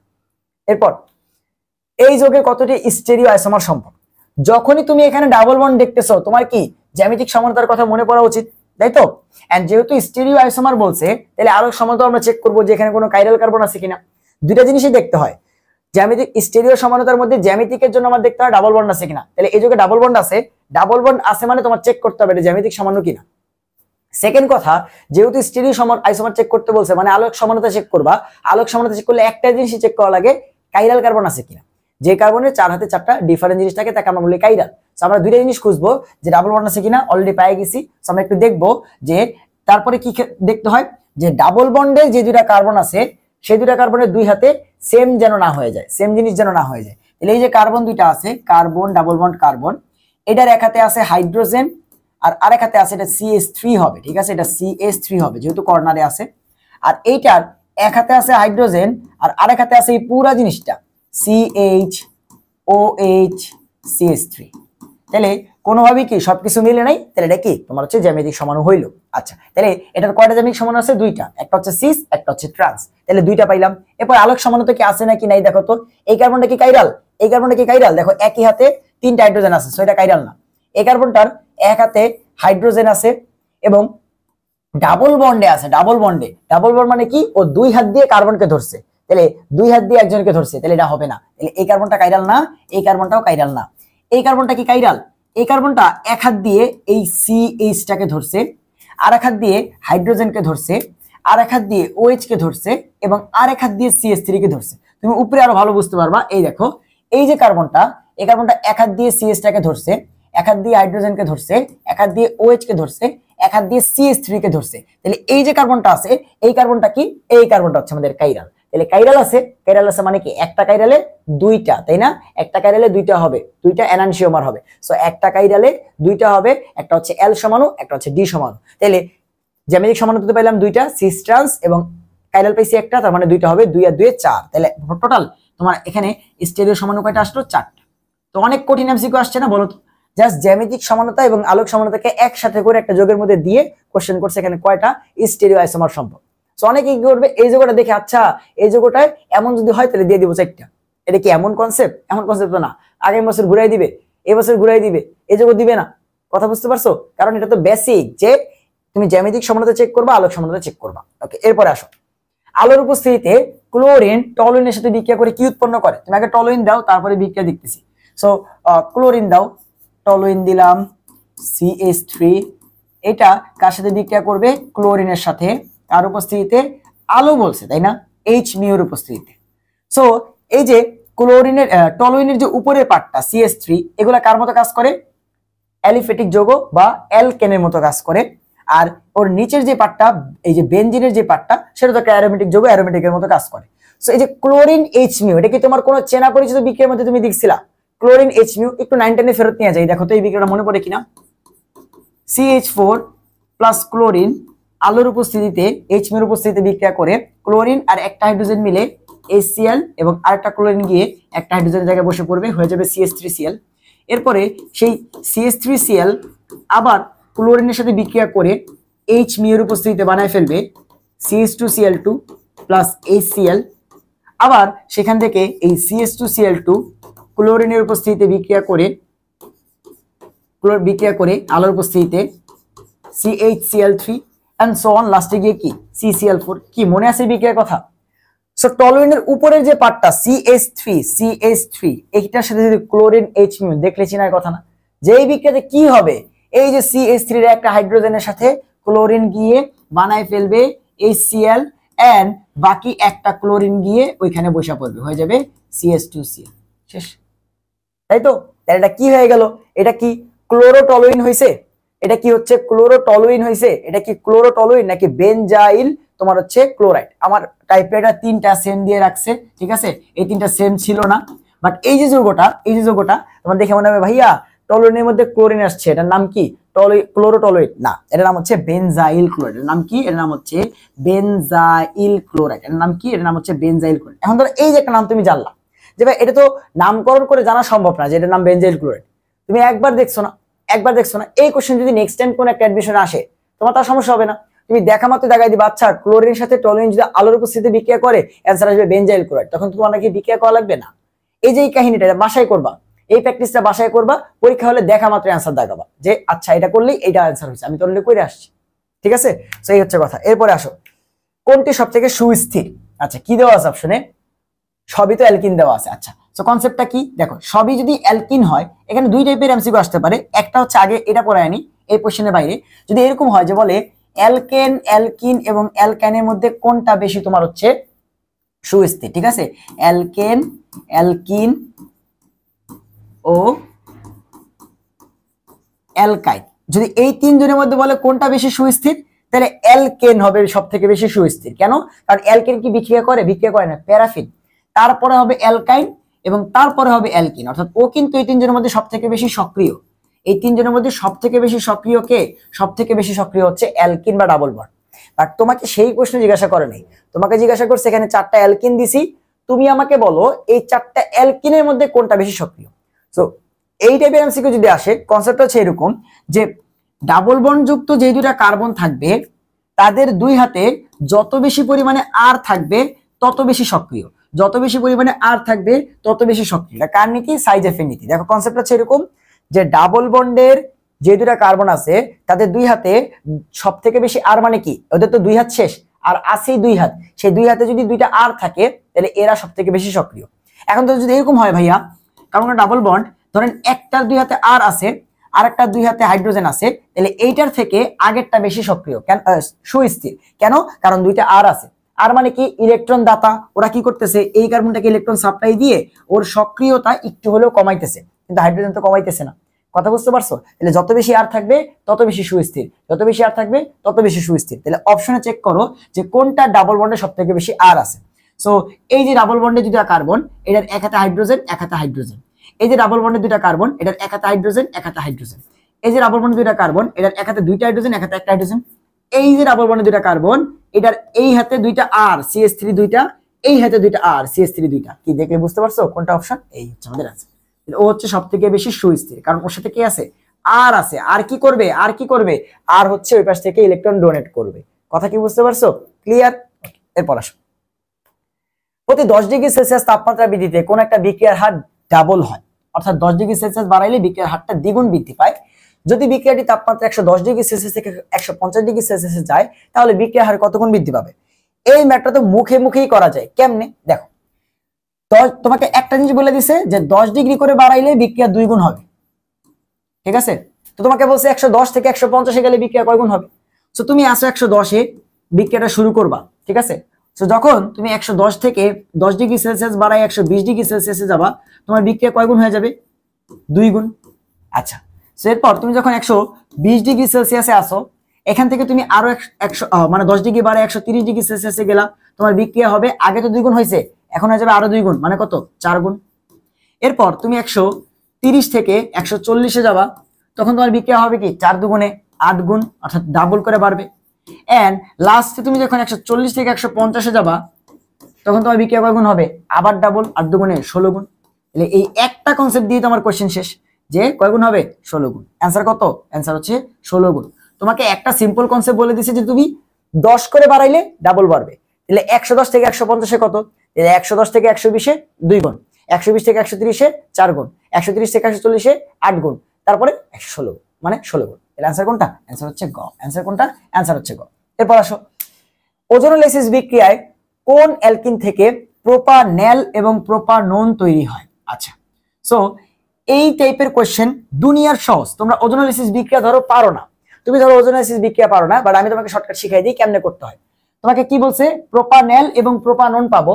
এরপর এই যোগে কতটি স্টেরিও আইসোমার সম্ভব? যখনই তুমি এখানে ডাবল বন্ড দেখতেছো, তোমার কি জ্যামিতিক সমানতার কথা মনে পড়া উচিত, তাই তো? এন্ড যেহেতু স্টেরিও আইসোমার বলছে, তাহলে আলোক সমানতা আমরা চেক করবো যে এখানে কোনো কাইরাল কার্বন আছে কিনা। দুইটা জিনিসই দেখতে হয়, জ্যামিতিক স্টেরিও সমানতার মধ্যে জ্যামিতিকের জন্য আমার দেখতে হয় ডাবল বন্ড আছে কিনা। তাহলে এই যোগে ডাবল বন্ড আছে, ডাবল বন্ড আছে মানে তোমার চেক করতে হবে এটা জ্যামিতিক সমান্য কিনা। সেকেন্ড কথা, যেহেতু স্টেরিও আইসোমার চেক করতে বলছে মানে আলোক সমানতা চেক করবা, আলোক সমানতা চেক করলে একটা জিনিসই চেক করা লাগে, কাইরাল কার্বন আছে কিনা। যে কার্বনের 4 হাতে 4টা ডিফারেন্ট জিনিস থাকে তাকে আমরা বলি কাইরাল। সো আমরা দুইটা জিনিস খুঁজবো, যে ডাবল বন্ড আছে কিনা অলরেডি পেয়ে গেছি। সো আমরা একটু দেখবো যে তারপরে কি দেখতে হয়, যে ডাবল বন্ডের যে দুইটা কার্বন আছে সেই দুইটা কার্বনের 2 হাতে সেম যেন না হয়ে যায়, সেম জিনিস যেন না হয়ে যায়। তাহলে এই যে কার্বন দুইটা আছে, কার্বন ডাবল বন্ড কার্বন, এটার এক হাতে আছে হাইড্রোজেন আর আরেক হাতে আছে এটা CH3 হবে, ঠিক আছে? এটা CH3 হবে যেহেতু কর্নারে আছে। আর এইটার এক হাতে আছে হাইড্রোজেন আর আরেক হাতে আছে এই পুরো জিনিসটা CHOH CH3। তাহলে কোনোভাবেই কি সবকিছু মিলে নাই, তাহলে এটা কি তোমার হচ্ছে জ্যামিতিক সমাণু হইলো। আচ্ছা, তাহলে এটার কয়টা জ্যামিতিক সমাণু আছে? 2টা, একটা হচ্ছে সিস, একটা হচ্ছে ট্রান্স। তাহলে 2টা পাইলাম। এরপর আলোক সমাণুতা কি আছে নাকি নাই দেখো তো। এই কার্বনটা কি কাইরাল? এই কার্বনটা কি কাইরাল? দেখো একই হাতে 3টা হাইড্রোজেন আছে, সো এটা কাইরাল না। এই কার্বনটার এক হাতে হাইড্রোজেন আছে এবং ডাবল বন্ডে আছে, ডাবল বন্ড মানে কি? ও 2 হাত দিয়ে কার্বনকে ধরছে, তাহলে 2 হাত দিয়ে একজনকে ধরছে, তাহলে এটা হবে না। তাহলে এই কার্বনটা কাইরাল না, এই কার্বনটাও কাইরাল না। এই কার্বনটা কি কাইরাল? এই কার্বনটা এক হাত দিয়ে এই CH টাকে ধরছে, আর এক হাত দিয়ে হাইড্রোজেনকে ধরছে, আর এক হাত দিয়ে OH কে ধরছে এবং আর এক হাত দিয়ে CH3 কে ধরছে। তুমি উপরে আরো ভালো বুঝতে পারবা। এই দেখো, এই যে কার্বনটা, এই কার্বনটা এক হাত দিয়ে CH টাকে ধরছে, এক হাত দিয়ে হাইড্রোজেনকে ধরছে, এক হাত দিয়ে OH কে ধরছে, এক হাত দিয়ে CH3 কে ধরছে। তাহলে এই যে কার্বনটা আছে, এই কার্বনটা কি? এই কার্বনটা হচ্ছে আমাদের কাইরাল। তাহলে কাইরাল আছে, কাইরাল আছে মানে কি? একটা কাইরালে 2টা, তাই না? একটা কাইরালে 2টা হবে, 2টা এনানসিওমার হবে। সো একটা কাইরালে 2টা হবে, একটা হচ্ছে L সমাণু, একটা হচ্ছে D সমাণু। তাহলে জ্যামিতিক সমানুতা পাইলাম 2টা, সিস ট্রান্স, এবং কাইরাল পাইছি একটা, তার মানে 2টা হবে, 2 আর 2 4। তাহলে টোটাল তোমার এখানে স্টেরিও সমাণু কয়টা আসলো? 4টা। তো অনেক কঠিন এমসিকিউ আসছে না বলো তো? জাস্ট জ্যামিতিক সমানতা এবং আলোক সমানতাকে একসাথে করে একটা যোগের মধ্যে দিয়ে কোশ্চেন করছে এখানে কয়টা স্টেরিও আইসোমার সম্ভব। সো অনেকে কি করবে, এই যোগটা দেখে আচ্ছা এই যোগটায় এমন যদি হয় তাহলে দিয়ে দিব 4টা। এটা কি এমন কনসেপ্ট? এমন কনসেপ্ট তো না। আগামী বছর ঘুরাই দিবে, এই বছর ঘুরাই দিবে, এই যোগ দিবে না। কথা বুঝতে পারছো? কারণ এটা তো বেসিক যে তুমি জ্যামিতিক সমানতা চেক করবা, আলোক সমানতা চেক করবা। ওকে, এরপরে আসো। আলোর উপস্থিতিতে ক্লোরিন টলুইনের সাথে বিক্রিয়া করে কি উৎপন্ন করে? তুমি আগে টলুইন দাও, তারপরে বিক্রিয়া দেখতেছি। সো ক্লোরিন দাও, টলুইন দিলাম CH3, এটা কার সাথে বিক্রিয়া করবে? ক্লোরিনের সাথে। কার উপস্থিতিতে? আলো বলছে তাই না, H⁻ এর উপস্থিতিতে। সো এই যে ক্লোরিনের টলুইনের যে উপরের পার্টটা CH3, এগুলা কার মতো কাজ করে? অ্যালিফেটিক যৌগ বা অ্যালকেনের মতো কাজ করে। আর ওর নিচের যে পার্টটা, এই যে বেনজিনের যে পার্টটা, সেটা তো একটা অ্যারোমেটিক যৌগ, অ্যারোমেটিকের মতো কাজ করে। সো এই যে ক্লোরিন H⁻, এটা কি তোমার কোনো চেনা পরিচিত বিক্রিয়ার মধ্যে তুমি দেখছিলা? ক্লোরিন H⁻, একটু 9 10 ফেরত নিয়ে যাই, দেখো তো এই বিক্রিয়াটা মনে পড়ে কিনা। CH4 প্লাস ক্লোরিন আলোর উপস্থিতিতে H⁻ এর উপস্থিতিতে বিক্রিয়া করে ক্লোরিন আর একটা হাইড্রোজেন মিলে HCl এবং আরেকটা ক্লোরিন গিয়ে একটা হাইড্রোজেনের জায়গায় বসে পড়বে, হয়ে যাবে CH3Cl। এরপরে সেই CH3Cl আবার ক্লোরিনের সাথে বিক্রিয়া করে H⁻ এর উপস্থিতিতে বানায় ফেলবে CH2Cl2 প্লাস HCl। আবার সেখান থেকে এই CH2Cl2 ক্লোরিনের উপস্থিতিতে বিক্রিয়া করে আলোর উপস্থিতিতে CHCl3 and so on, লাস্টে গিয়ে কি CCl4। কি মনে আছে বিক্রিয়ার কথা? সো টলুইনের উপরের যে পার্টটা CH3 এইটার সাথে যদি ক্লোরিন H⁻, দেখলে চিনার কথা না? যে এই বিক্রিয়াতে কি হবে, এই যে CH3 এর একটা হাইড্রোজেনের সাথে ক্লোরিন গিয়ে বানায় ফেলবে HCl এন্ড বাকি একটা ক্লোরিন গিয়ে ওইখানে বসে পড়বে, হয়ে যাবে CH2Cl। শেষ, তাই তো? এটা কি হয়ে গেল? এটা কি ক্লোরোটলুইন হইছে? এটা কি হচ্ছে ক্লোরোটলুইন হইছে? এটা কি ক্লোরোটলুইন নাকি বেনজাইল তোমার হচ্ছে ক্লোরাইড? আমার টাইপরাইটার 3টা সেম দিয়ে রাখছে, ঠিক আছে? এই 3টা সেম ছিল না, বাট এই যে যৌগটা তোমার দেখে মনে হবে ভাইয়া টলুইনের মধ্যে ক্লোরিন আসছে, এটার নাম কি? ক্লোরোটলুইন না, এটার নাম হচ্ছে বেনজাইল ক্লোরাইড। এর নাম কি? এর নাম হচ্ছে বেনজাইল ক্লোরাইড। এর নাম কি? এর নাম হচ্ছে বেনজাইল ক্লোরাইড। এখন ধরো এই যে একটা নাম তুমি জানলা, যে ভাই এটা তো নামকরণ করে জানা সম্ভব না যে এটার নাম বেনজাইল ক্লোরাইড। তুমি একবার দেখছো না, এই কোশ্চেন যদি নেক্সট টাইম কোন একটা অ্যাডমিশনে আসে, তোমার তার সমস্যা হবে না। তুমি দেখা মাত্র দেখাই দিবা আচ্ছা ক্লোরিনের সাথে টলুইন যদি আলোর উপস্থিতিতে বিক্রিয়া করে অ্যান্সার আসবে বেনজাইল ক্লোরাইড, তখন তোমার নাকি বিক্রিয়া করা লাগবে না। এই যে এই কাহিনীটা বাসায় করবা, এই প্র্যাকটিসটা বাসায় করবা, পরীক্ষা হলে দেখা মাত্র অ্যান্সার দেখাবা যে আচ্ছা এটা করলেই এইটা অ্যান্সার হয়েছে, আমি তো অলরেডি করে আসছি, ঠিক আছে? সো এই হচ্ছে কথা। এরপরে আসো, কোনটি সবথেকে সুস্থির? আচ্ছা কি দেওয়া আছে অপশনে? সবই তো অ্যালকিন দেওয়া আছে। আচ্ছা সো কনসেপ্টটা কি দেখো, সবই যদি অ্যালকিন হয়, এখানে দুই টাইপের এমসিকিউ আসতে পারে। একটা হচ্ছে আগে এটা পড়ায় আনি এই কোশ্চেনের বাইরে, যদি এরকম হয় যে বলে অ্যালকেন, অ্যালকিন এবং অ্যালকাইনের মধ্যে কোনটা বেশি তোমার হচ্ছে সুস্থির, ঠিক আছে? অ্যালকেন, অ্যালকিন ও অ্যালকাইন, যদি এই তিনজনের মধ্যে বলে কোনটা বেশি সুস্থির, তাহলে অ্যালকেন হবে সব থেকে বেশি সুস্থির। কেন? কারণ অ্যালকেন কি বিক্রিয়া করে না, প্যারাফিন। তারপরে হবে অ্যালকাইন এবং তারপরে হবে অ্যালকিন, অর্থাৎ ও কিন্তু এই তিনজনের মধ্যে সব থেকে বেশি সক্রিয়। এই তিনজনের মধ্যে সব থেকে বেশি সক্রিয় কে? সব থেকে বেশি সক্রিয় হচ্ছে অ্যালকিন বা ডাবল বন্ড। বাট তোমাকে সেই প্রশ্ন জিজ্ঞাসা করে নাই, তোমাকে জিজ্ঞাসা করছে এখানে 4টা অ্যালকিন দিছি, তুমি আমাকে বলো এই 4টা অ্যালকিনের মধ্যে কোনটা বেশি সক্রিয়। সো এই টাইপের এমসিকিউ যদি আসে, কনসেপ্ট হচ্ছে এরকম যে ডাবল বন্ড যুক্ত যে দুটা কার্বন থাকবে তাদের দুই হাতে যত বেশি পরিমাণে আর থাকবে তত বেশি সক্রিয়, যত বেশি পরিমাণে আর থাকবে তত বেশি সক্রিয়। এটা কার নীতি? সাইজেফের নীতি। দেখো কনসেপ্ট হচ্ছে এরকম যে ডাবল বন্ডের যে দুটা কার্বন আছে তাদের দুই হাতে সব থেকে বেশি আর, মানে কি ওদের তো দুই হাত শেষ আর আছেই দুই হাত, সেই দুই হাতে যদি দুইটা আর থাকে তাহলে এরা সব থেকে বেশি সক্রিয়। এখন তো যদি এরকম হয় ভাইয়া, কারণ ডাবল বন্ড ধরেন একটার দুই হাতে আর আছে আর একটা দুই হাতে হাইড্রোজেন আছে, তাহলে এইটার থেকে আগেরটা বেশি সক্রিয়, কেন সুস্থির? কেন? কারণ দুইটা আর আছে। আর মানে কি ইলেকট্রন দাতা, ওরা কি করতেছে এই কার্বনটাকে ইলেকট্রন সাপ্লাই দিয়ে ওর সক্রিয়তা একটু হলেও কমাইতেছে, কিন্তু হাইড্রোজেন তো কমাইতেছে না। কথা বুঝতে পারছো? তাহলে যত বেশি আর থাকবে তত বেশি সুস্থির, যত বেশি আর থাকবে তত বেশি সুস্থির। তাহলে অপশনে চেক করো যে কোনটা ডাবল বন্ডে সব থেকে বেশি আর আছে। সো এই যে ডাবল বন্ডে দুটা কার্বন, এটার এক হাতে হাইড্রোজেন এক হাতে হাইড্রোজেন। এই যে ডাবল বন্ডে দুটা কার্বন, এটার এক হাতে হাইড্রোজেন এক হাতে হাইড্রোজেন। এই যে ডাবল বন্ডে দুটা কার্বন, এটার এক হাতে দুইটা হাইড্রোজেন এক হাতে একটা হাইড্রোজেন। এই যে ডাবল বন্ডে দুটা কার্বন, এটার এই হাতে দুইটা আর CH3 দুইটা, এই হাতে দুইটা আর, CH3 দুইটা, কি দেখে বুঝতে পারছো কোনটা অপশন? এই হচ্ছে আমাদের আনসার। ও হচ্ছে সবথেকে বেশি সুস্থির, কারণ ওর সাথে কি আছে? আর আছে। আর কি করবে? আর কি করবে? আর হচ্ছে ওই পাশ থেকে ইলেকট্রন ডোনেট করবে। কথা কি বুঝতে পারছো? ক্লিয়ার? এরপর আসো, প্রতি 10 ডিগ্রি সেলসিয়াস তাপমাত্রা বৃদ্ধিতে কোন একটা বিক্রিয়ার হার ডাবল হয়, অর্থাৎ 10 ডিগ্রি সেলসিয়াস বাড়াইলে বিক্রিয়ার হারটা দ্বিগুণ বৃদ্ধি পায়। যদি বিক্রিয়াটি তাপমাত্রা 110 ডিগ্রি সেলসিয়াস থেকে 150 ডিগ্রি সেলসিয়াসে যায়, তাহলে বিক্রিয়ার হার কত গুণ বৃদ্ধি পাবে? এই ম্যাথটা তো মুখে মুখেই করা যায়। কেমনে? দেখো, তোমাকে একটা জিনিস বলে দিছে যে 10 ডিগ্রি করে বাড়াইলে বিক্রিয়া 2 গুণ হবে, ঠিক আছে? তো তোমাকে বলছে 110 থেকে 150 এ গেলে বিক্রিয়া কয় গুণ হবে? সো তুমি আসো 110 এ বিক্রিয়াটা শুরু করবা, ঠিক আছে? সো যখন তুমি 110 থেকে 10 ডিগ্রি সেলসিয়াস বাড়াই 120 ডিগ্রি সেলসিয়াসে যাবা, তোমার বিক্রিয়া কয় গুণ হয়ে যাবে? 2 গুণ। আচ্ছা, সো এরপর তুমি যখন 120 ডিগ্রি সেলসিয়াসে আসো, এখান থেকে তুমি আরো 100 মানে 10 ডিগ্রি বাড়াই 130 ডিগ্রি সেলসিয়াসে গেলা, তোমার বিক্রিয়া হবে, আগে তো 2 গুণ হয়েছে, এখন হয়ে যাবে আরো 2 গুণ, মানে কত? 4 গুণ। এরপর তুমি 130 থেকে 140 এ যাবা, তখন তোমার বিক্রিয়া হবে কি? 4 দুগুণে 8 গুণ, অর্থাৎ ডাবল করে বাড়বে। এন্ড লাস্টে তুমি যখন 140 থেকে 150 এ যাবা, তখন তোমার বিক্রিয়া কয় গুণ হবে? আবার ডাবল, 8 দুগুণে 16 গুণ। তাহলে এই একটা কনসেপ্ট দিয়ে তোমার কোশ্চেন শেষ, যে কয় গুণ হবে? 16 গুণ। অ্যান্সার কত? অ্যান্সার হচ্ছে 16 গুণ। তোমাকে একটা সিম্পল কনসেপ্ট বলে দিছে যে তুমি 10 করে বাড়াইলে ডাবল বাড়বে। তাহলে 110 থেকে 150 এ কত? তাহলে 110 থেকে 120 এ 2 গুণ, 120 থেকে 130 এ 4 গুণ, 130 থেকে 140 এ 8 গুণ, তারপরে 116 মানে 16 গুণ। এর অ্যান্সার কোনটা? অ্যান্সার হচ্ছে গ। অ্যান্সার কোনটা? অ্যান্সার হচ্ছে গ। এরপর আসো, ওজোনোলাইসিস বিক্রিয়ায় কোন অ্যালকিন থেকে প্রোপানল এবং প্রোপানন তৈরি হয়? আচ্ছা, সো এই টাইপের কোশ্চেন দুনিয়ার সহজ। তোমরা ওজোনোলাইসিস বিক্রিয়া ধরো পারো না, তুমি ধরো ওজোনোলাইসিস বিক্রিয়া পারো না, বাট আমি তোমাকে শর্টকাট শিখাই দিই কেমনে করতে হয়। তোমাকে কি বলছে? প্রোপানল এবং প্রোপানন পাবো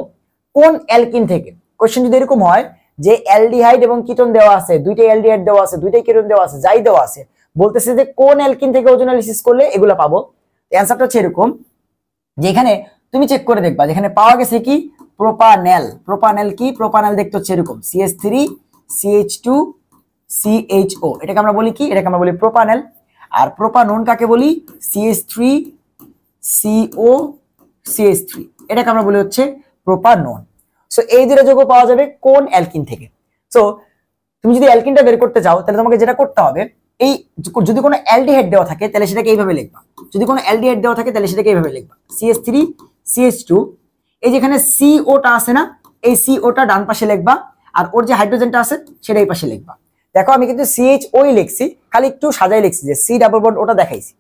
কোন অ্যালকিন থেকে। কোশ্চেন যদি এরকম হয় যে অ্যালডিহাইড এবং কিটোন দেওয়া আছে, দুইটাই অ্যালডিহাইড দেওয়া আছে, দুইটাই কিটোন দেওয়া আছে, যাই দেওয়া আছে, বলতেছে যে কোন অ্যালকিন থেকে ওজোনোলাইসিস করলে এগুলো পাবো। অ্যান্সারটা হচ্ছে এরকম, যেখানে তুমি চেক করে দেখবা, যেখানে পাওয়া গেছে কি? প্রোপানল। প্রোপানল কি? প্রোপানল দেখতে হচ্ছে এরকম, CH3 CH2 CHO, এটাকে আমরা বলি কি? এটাকে আমরা বলি প্রোপানল। আর প্রোপানন কাকে বলি? CH3 CO CH3, এটাকে আমরা বলি হচ্ছে প্রোপানন। সো এই দুটো যৌগ পাওয়া যাবে কোন অ্যালকিন থেকে? সো তুমি যদি অ্যালকিনটা বের করতে চাও, তাহলে তোমাকে যেটা করতে হবে, এই যদি কোনো অ্যালডিহাইড দেওয়া থাকে তাহলে সেটাকে এইভাবে লিখবা, যদি কোনো অ্যালডিহাইড দেওয়া থাকে তাহলে সেটাকে এইভাবে লিখবা, CH3 CH2, এই যেখানে COটা আছে না, এই COটা ডান পাশে লিখবা, আর ওর যে হাইড্রোজেনটা আছে সেটা এই পাশে লিখবা। দেখো আমি কিন্তু CHO লিখছি, খালি একটু সাজাই লিখছি যে C ডাবল বন্ড ওটা দেখাইছি।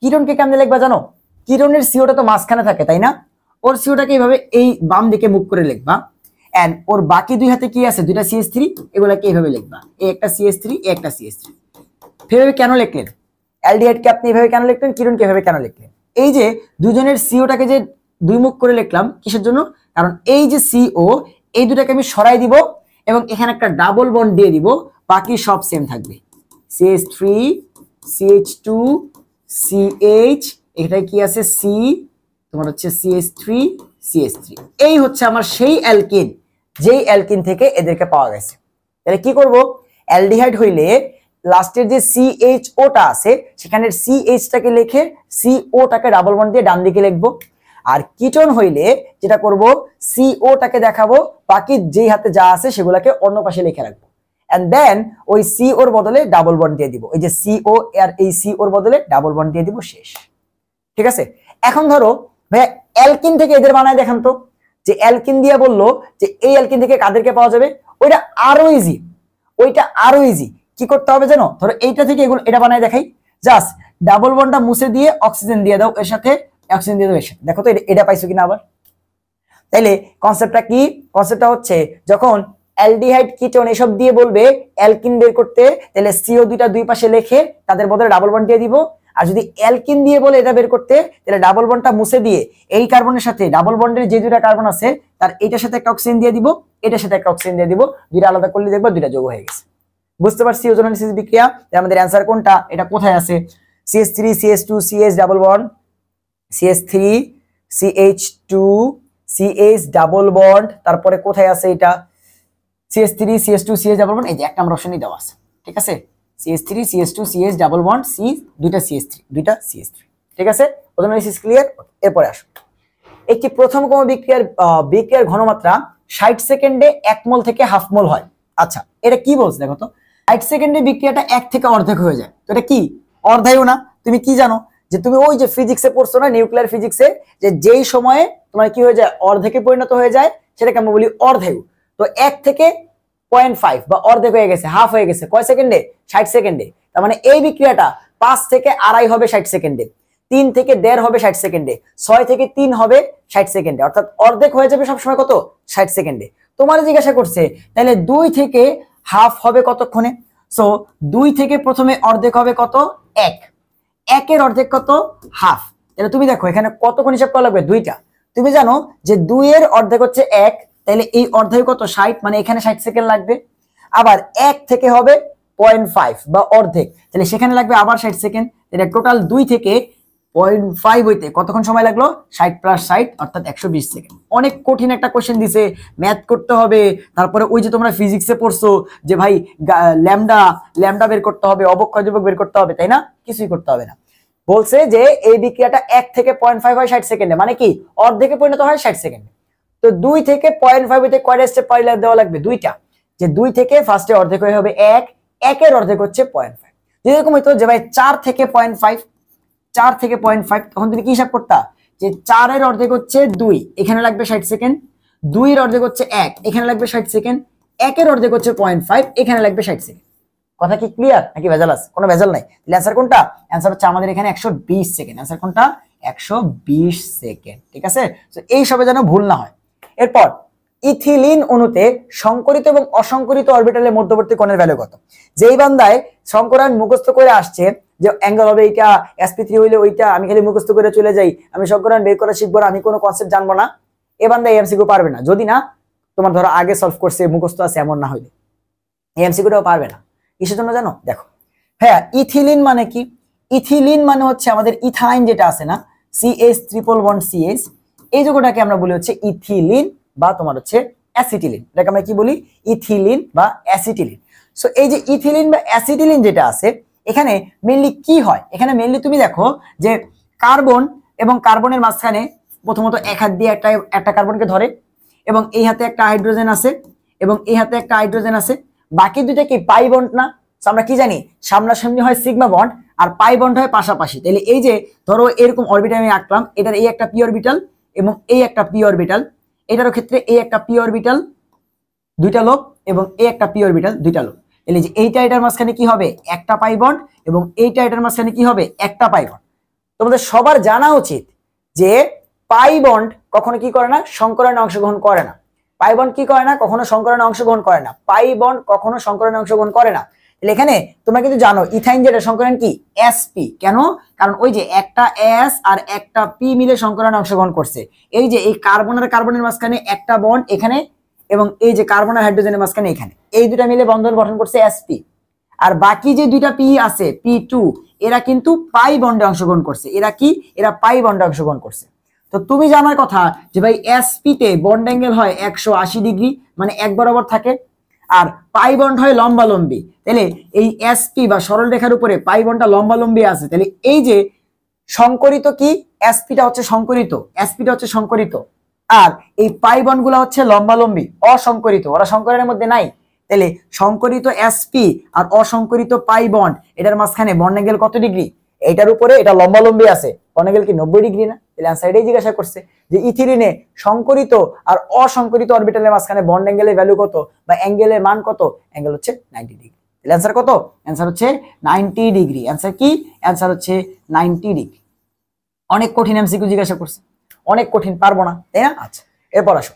কিরণকে কেমনে লিখবা জানো? কিরণের COটা তো মাঝখানে থাকে, তাই না? ওর COটাকে এইভাবে এই বাম দিকে মুখ করে লিখবা, এন্ড ওর বাকি দুই হাতে কি আছে? দুইটা CH3, এগুলাকে এইভাবে লিখবা, এই একটা CH3, এই একটা CH3। এভাবে কেন লিখলেন? অ্যালডিহাইডকে আপনি এভাবে কেন লিখলেন? কিরণকে এভাবে কেন লিখলেন? এই যে দুজনের COটাকে যে দুই মুখ করে লিখলাম, কিসের জন্য? কারণ এই যে CO, এই দুটাকে আমি সরাই দিব এবং এখানে একটা ডাবল বন্ড দিয়ে দিব, বাকি সব সেম থাকবে। CH3 CH2 CH, এটাই কি আছে? C, তোমার হচ্ছে CH3 CH3। এই হচ্ছে আমার সেই অ্যালকিন, যেই অ্যালকিন থেকে এদেরকে পাওয়া গেছে। তাহলে কি করব? অ্যালডিহাইড হইলে লাস্টের যে CHOটা আছে, সেখানে CHটাকে লিখে COটাকে ডাবল বন্ড দিয়ে ডান দিকে লিখবো। আর কিটোন হইলে যেটা করব, COটাকে দেখাবো, বাকি যেই হাতে যা আছে সেগুলোকে অন্য পাশে লিখে রাখবো, এন্ড দেন ওই COর বদলে ডাবল বন্ড দিয়ে দিব। এই যে CO আর এই COর বদলে ডাবল বন্ড দিয়ে দিব, শেষ। ঠিক আছে? এখন ধরো ভাইয়া অ্যালকিন থেকে এদের বানায় দেখান তো, যে অ্যালকিন দিয়ে বললো যে এই অ্যালকিন থেকে কাদেরকে পাওয়া যাবে, ওইটা আরো ইজি, ওইটা আরো ইজি। কি করতে হবে জানো? ধরো এইটা থেকে এগুলো এটা বানায় দেখাই, জাস্ট ডাবল বন্ডটা মুছে দিয়ে অক্সিজেন দিয়ে দাও এর সাথে, অক্সিজেন দিয়ে দাও এর সাথে, দেখো তো এটা পাইছো কিনা আবার। তাইলে কনসেপ্টটা কি? কনসেপ্টটা হচ্ছে যখন অ্যালডিহাইড কিটোন এসব দিয়ে বলবে অ্যালকিন বের করতে, তাহলে CO দুইটা দুই পাশে লিখে তাদের বদলে ডাবল বন্ড দিয়ে দিব। আর যদি অ্যালকিন দিয়ে বলে এটা বের করতে, তাহলে ডাবল বন্ডটা মুছে দিয়ে এই কার্বনের সাথে ডাবল বন্ডের যে দুইটা কার্বন আছে তার এইটার সাথে একটা অক্সিজেন দিয়ে দিব, এটার সাথে একটা অক্সিজেন দিয়ে দিব, দুইটা আলাদা করলে দেখবা দুইটা যৌগ হয়ে গেছে। বুঝতে পারছি ওজোনোলাইসিস বিক্রিয়া? আমাদের অ্যান্সার কোনটা? এটা কোথায় আছে? CH3 CH2 CH double bond, CH3 CH2 CH double bond, তারপরে কোথায় আছে এটা? CH3 CH2 CH double bond, এই যে এক নম্বর অপশনই দেওয়া আছে। ঠিক আছে? CH3 CH2 CH double bond, C দুইটা CH3, দুইটা CH3। ঠিক আছে? Ozonolysis clear? এরপরে আসো, একটি প্রথম ক্রম বিক্রিয়ার ঘনমাত্রা 60 সেকেন্ডে 1 মোল থেকে হাফ মোল হয়। আচ্ছা, এটা কি বলছে দেখো তো, 60 সেকেন্ডে বিক্রিয়াটা 1 থেকে অর্ধেক হয়ে যায়, তো এটা কি অর্ধায়ু না? তুমি কি জানো যে তুমি ওই যে ফিজিক্সে পড়ছো না, নিউক্লিয়ার ফিজিক্সে, যে যেই সময়ে তোমার কি হয়ে যায়, অর্ধেকে পরিণত হয়ে যায়, সেটাকে আমরা বলি অর্ধায়ু। তো 1 থেকে 0.5 বা অর্ধেক হয়ে গেছে, হাফ হয়ে গেছে কয় সেকেন্ডে? 60 সেকেন্ডে। তার মানে এই বিক্রিয়াটা 5 থেকে আড়াই হবে 60 সেকেন্ডে, 3 থেকে 1.5 হবে 60 সেকেন্ডে, 6 থেকে 3 হবে 60 সেকেন্ডে, অর্থাৎ অর্ধেক হয়ে যাবে সবসময় কত? 60 সেকেন্ডে। তোমার জিজ্ঞাসা করছে তাহলে 2 থেকে হাফ হবে কতক্ষণে? সো 2 থেকে প্রথমে অর্ধেক হবে কত? 1, 1 এর অর্ধেক কত? হাফ। তাহলে তুমি দেখো এখানে কতক্ষণ হিসাব করা লাগবে? 2টা। তুমি জানো যে 2 এর অর্ধেক হচ্ছে 1, তাহলে এই অর্ধেক কত? 60, মানে এখানে 60 সেকেন্ড লাগবে। আবার 1 থেকে হবে 0.5 বা অর্ধেক, তাহলে সেখানে লাগবে আবার 60 সেকেন্ড। এটা টোটাল 2 থেকে 0.5 হইতে কতক্ষণ সময় লাগলো? 60 + 60 অর্থাৎ 120 সেকেন্ড। অনেক কঠিন একটা কোশ্চেন দিছে, ম্যাথ করতে হবে, তারপরে ওই যে তোমরা ফিজিক্সে পড়ছো যে ভাই ল্যামডা বের করতে হবে, অবক্ষয় ধ্রুবক বের করতে হবে, তাই না? কিছুই করতে হবে না। বলছে যে এই বিক্রিয়াটা 1 থেকে 0.5 হয় 60 সেকেন্ডে, মানে কি অর্ধেকে পরিণত হয় 60 সেকেন্ডে। তো 2 থেকে 0.5 হইতে কয়টা স্টেপ দেওয়া লাগবে? 2টা। যে 2 থেকে ফার্স্টে অর্ধেক হয়ে হবে 1, 1 এর অর্ধেক হচ্ছে 0.5। যেরকম হইতো যে ভাই 4 থেকে 0.5, 4 থেকে 0.5, তখন তুমি কি হিসাব করতা যে 4 এর অর্ধেক হচ্ছে 2, এখানে লাগবে 60 সেকেন্ড, 2 এর অর্ধেক হচ্ছে 1, এখানে লাগবে 60 সেকেন্ড, 1 এর অর্ধেক হচ্ছে 0.5, এখানে লাগবে 60 সেকেন্ড। কথা কি ক্লিয়ার নাকি ভেজাল আছে? কোনো ভেজাল নাই। তাহলে অ্যানসার কোনটা? অ্যানসার হচ্ছে আমাদের এখানে 120 সেকেন্ড। অ্যানসার কোনটা? 120 সেকেন্ড। ঠিক আছে, তো এই সবে যেন ভুল না হয়। এরপর ইথিলিন অণুতে সংকরিত এবং অসংকরিত অরবিটালের মধ্যবর্তী কোণের ভ্যালু কত? যেই বান্দায় সংকরায়ন মুখস্থ করে আসছে যে অ্যাঙ্গেল হবে এইটা, sp3 হইলে ওইটা, আমি খালি মুখস্থ করে চলে যাই, আমি সংকরায়ন বের করা শিখবো না, আমি কোনো কনসেপ্ট জানবো না, এ বান্দা এমসিকিউ পারবে না। যদি না তোমার ধরো আগে সলভ করছে, মুখস্থ আছে, এমন না হইলে এমসিকিউটাও পারবে না। কিসের জন্য জানো? দেখো, হ্যাঁ, ইথিলিন মানে কি? ইথিলিন মানে হচ্ছে আমাদের ইথাইন যেটা আছে না, CH3 এই যৌগটাকে আমরা বলি হচ্ছে ইথিলিন বা তোমার হচ্ছে অ্যাসিটিলিন। এটাকে আমরা কি বলি? ইথিলিন বা অ্যাসিটিলিন। সো এই যে ইথিলিন বা অ্যাসিটিলিন যেটা আছে, এখানে মেইনলি কি হয়? এখানে মেইনলি তুমি দেখো যে কার্বন এবং কার্বনের মাঝখানে প্রথমত এক হাত দিয়ে একটা কার্বনকে ধরে, এবং এই হাতে একটা হাইড্রোজেন আছে, এবং এই হাতে একটা হাইড্রোজেন আছে, বাকি দুইটা কি পাই বন্ড না? আমরা কি জানি সামনাসামনি হয় সিগমা বন্ড, আর পাই বন্ড হয় পাশাপাশি। তাহলে এই যে ধরো এরকম অরবিটাল আমি আঁকলাম, এটার এই একটা পি অরবিটাল এবং এই একটা পি অরবিটাল, এটারও ক্ষেত্রে এই একটা পি অরবিটাল দুইটা লোক এবং এই একটা পি অরবিটাল দুইটা লোক। তাহলে যে এইটা এটার মাঝখানে কি হবে? একটা পাই বন্ড, এবং এইটা এটার মাঝখানে কি হবে? একটা পাই বন্ড। তোমাদের সবার জানা উচিত যে পাই বন্ড কখনো কি করে না? সংকরণে অংশগ্রহণ করে না। পাই বন্ড কি করে না? কখনো সংকরণে অংশগ্রহণ করে না। পাই বন্ড কখনো সংকরণে অংশগ্রহণ করে না। তাহলে এখানে তোমরা কিন্তু জানো ইথাইন যেটা সংকরণ কি? sp। কেন? কারণ ওই যে একটা s আর একটা p মিলে সংকরণে অংশগ্রহণ করছে। এই যে এই কার্বন আর কার্বনের মাঝখানে একটা বন্ড এখানে, এবং এই যে কার্বন আর হাইড্রোজেনের মাঝখানে এখানে, এই দুটা মিলে বন্ধন গঠন করছে sp। আর বাকি যে দুইটা p আছে p2, এরা কিন্তু পাই বন্ডে অংশগ্রহণ করছে। এরা কি? এরা পাই বন্ডে অংশগ্রহণ করছে। তো তুমি জানার কথা যে ভাই sp তে বন্ড অ্যাঙ্গেল হয় 180 ডিগ্রি, মানে এক বরাবর থাকে, আর পাই বন্ড হয় লম্বালম্বী। তাহলে এই sp বা সরল রেখার উপরে পাই বন্ডটা লম্বালম্বী আছে। তাহলে এই যে সংকরিত কি? sp টা হচ্ছে সংকরিত, sp টা হচ্ছে সংকরিত, আর এই পাই বন্ড গুলা হচ্ছে লম্বালম্বী, অসংকরিত, ওরা সংকরণের মধ্যে নাই। তাহলে সংকরিত sp আর অসংকরিত পাই বন্ড, এটার মাঝখানে বন্ড অ্যাঙ্গেল কত ডিগ্রি? এটার উপরে এটা লম্বালম্বী আছে, বন্ড অ্যাঙ্গেল কি 90 ডিগ্রি না? তাহলে অ্যানসার এটাই জিজ্ঞাসা করছে যে ইথিলিনে সংকরিত আর অসংকরিত অরবিটালের মাঝখানে বন্ড অ্যাঙ্গেলের ভ্যালু কত বা অ্যাঙ্গেলের মান কত? অ্যাঙ্গেল হচ্ছে 90 ডিগ্রি। তাহলে অ্যানসার কত? অ্যানসার হচ্ছে 90 ডিগ্রি। অ্যানসার কি? অ্যানসার হচ্ছে 90 ডিগ্রি। অনেক কঠিন এমসিকিউ জিজ্ঞাসা করছে, অনেক কঠিন, পারবো না, তাই না? আচ্ছা, এরপর আসো,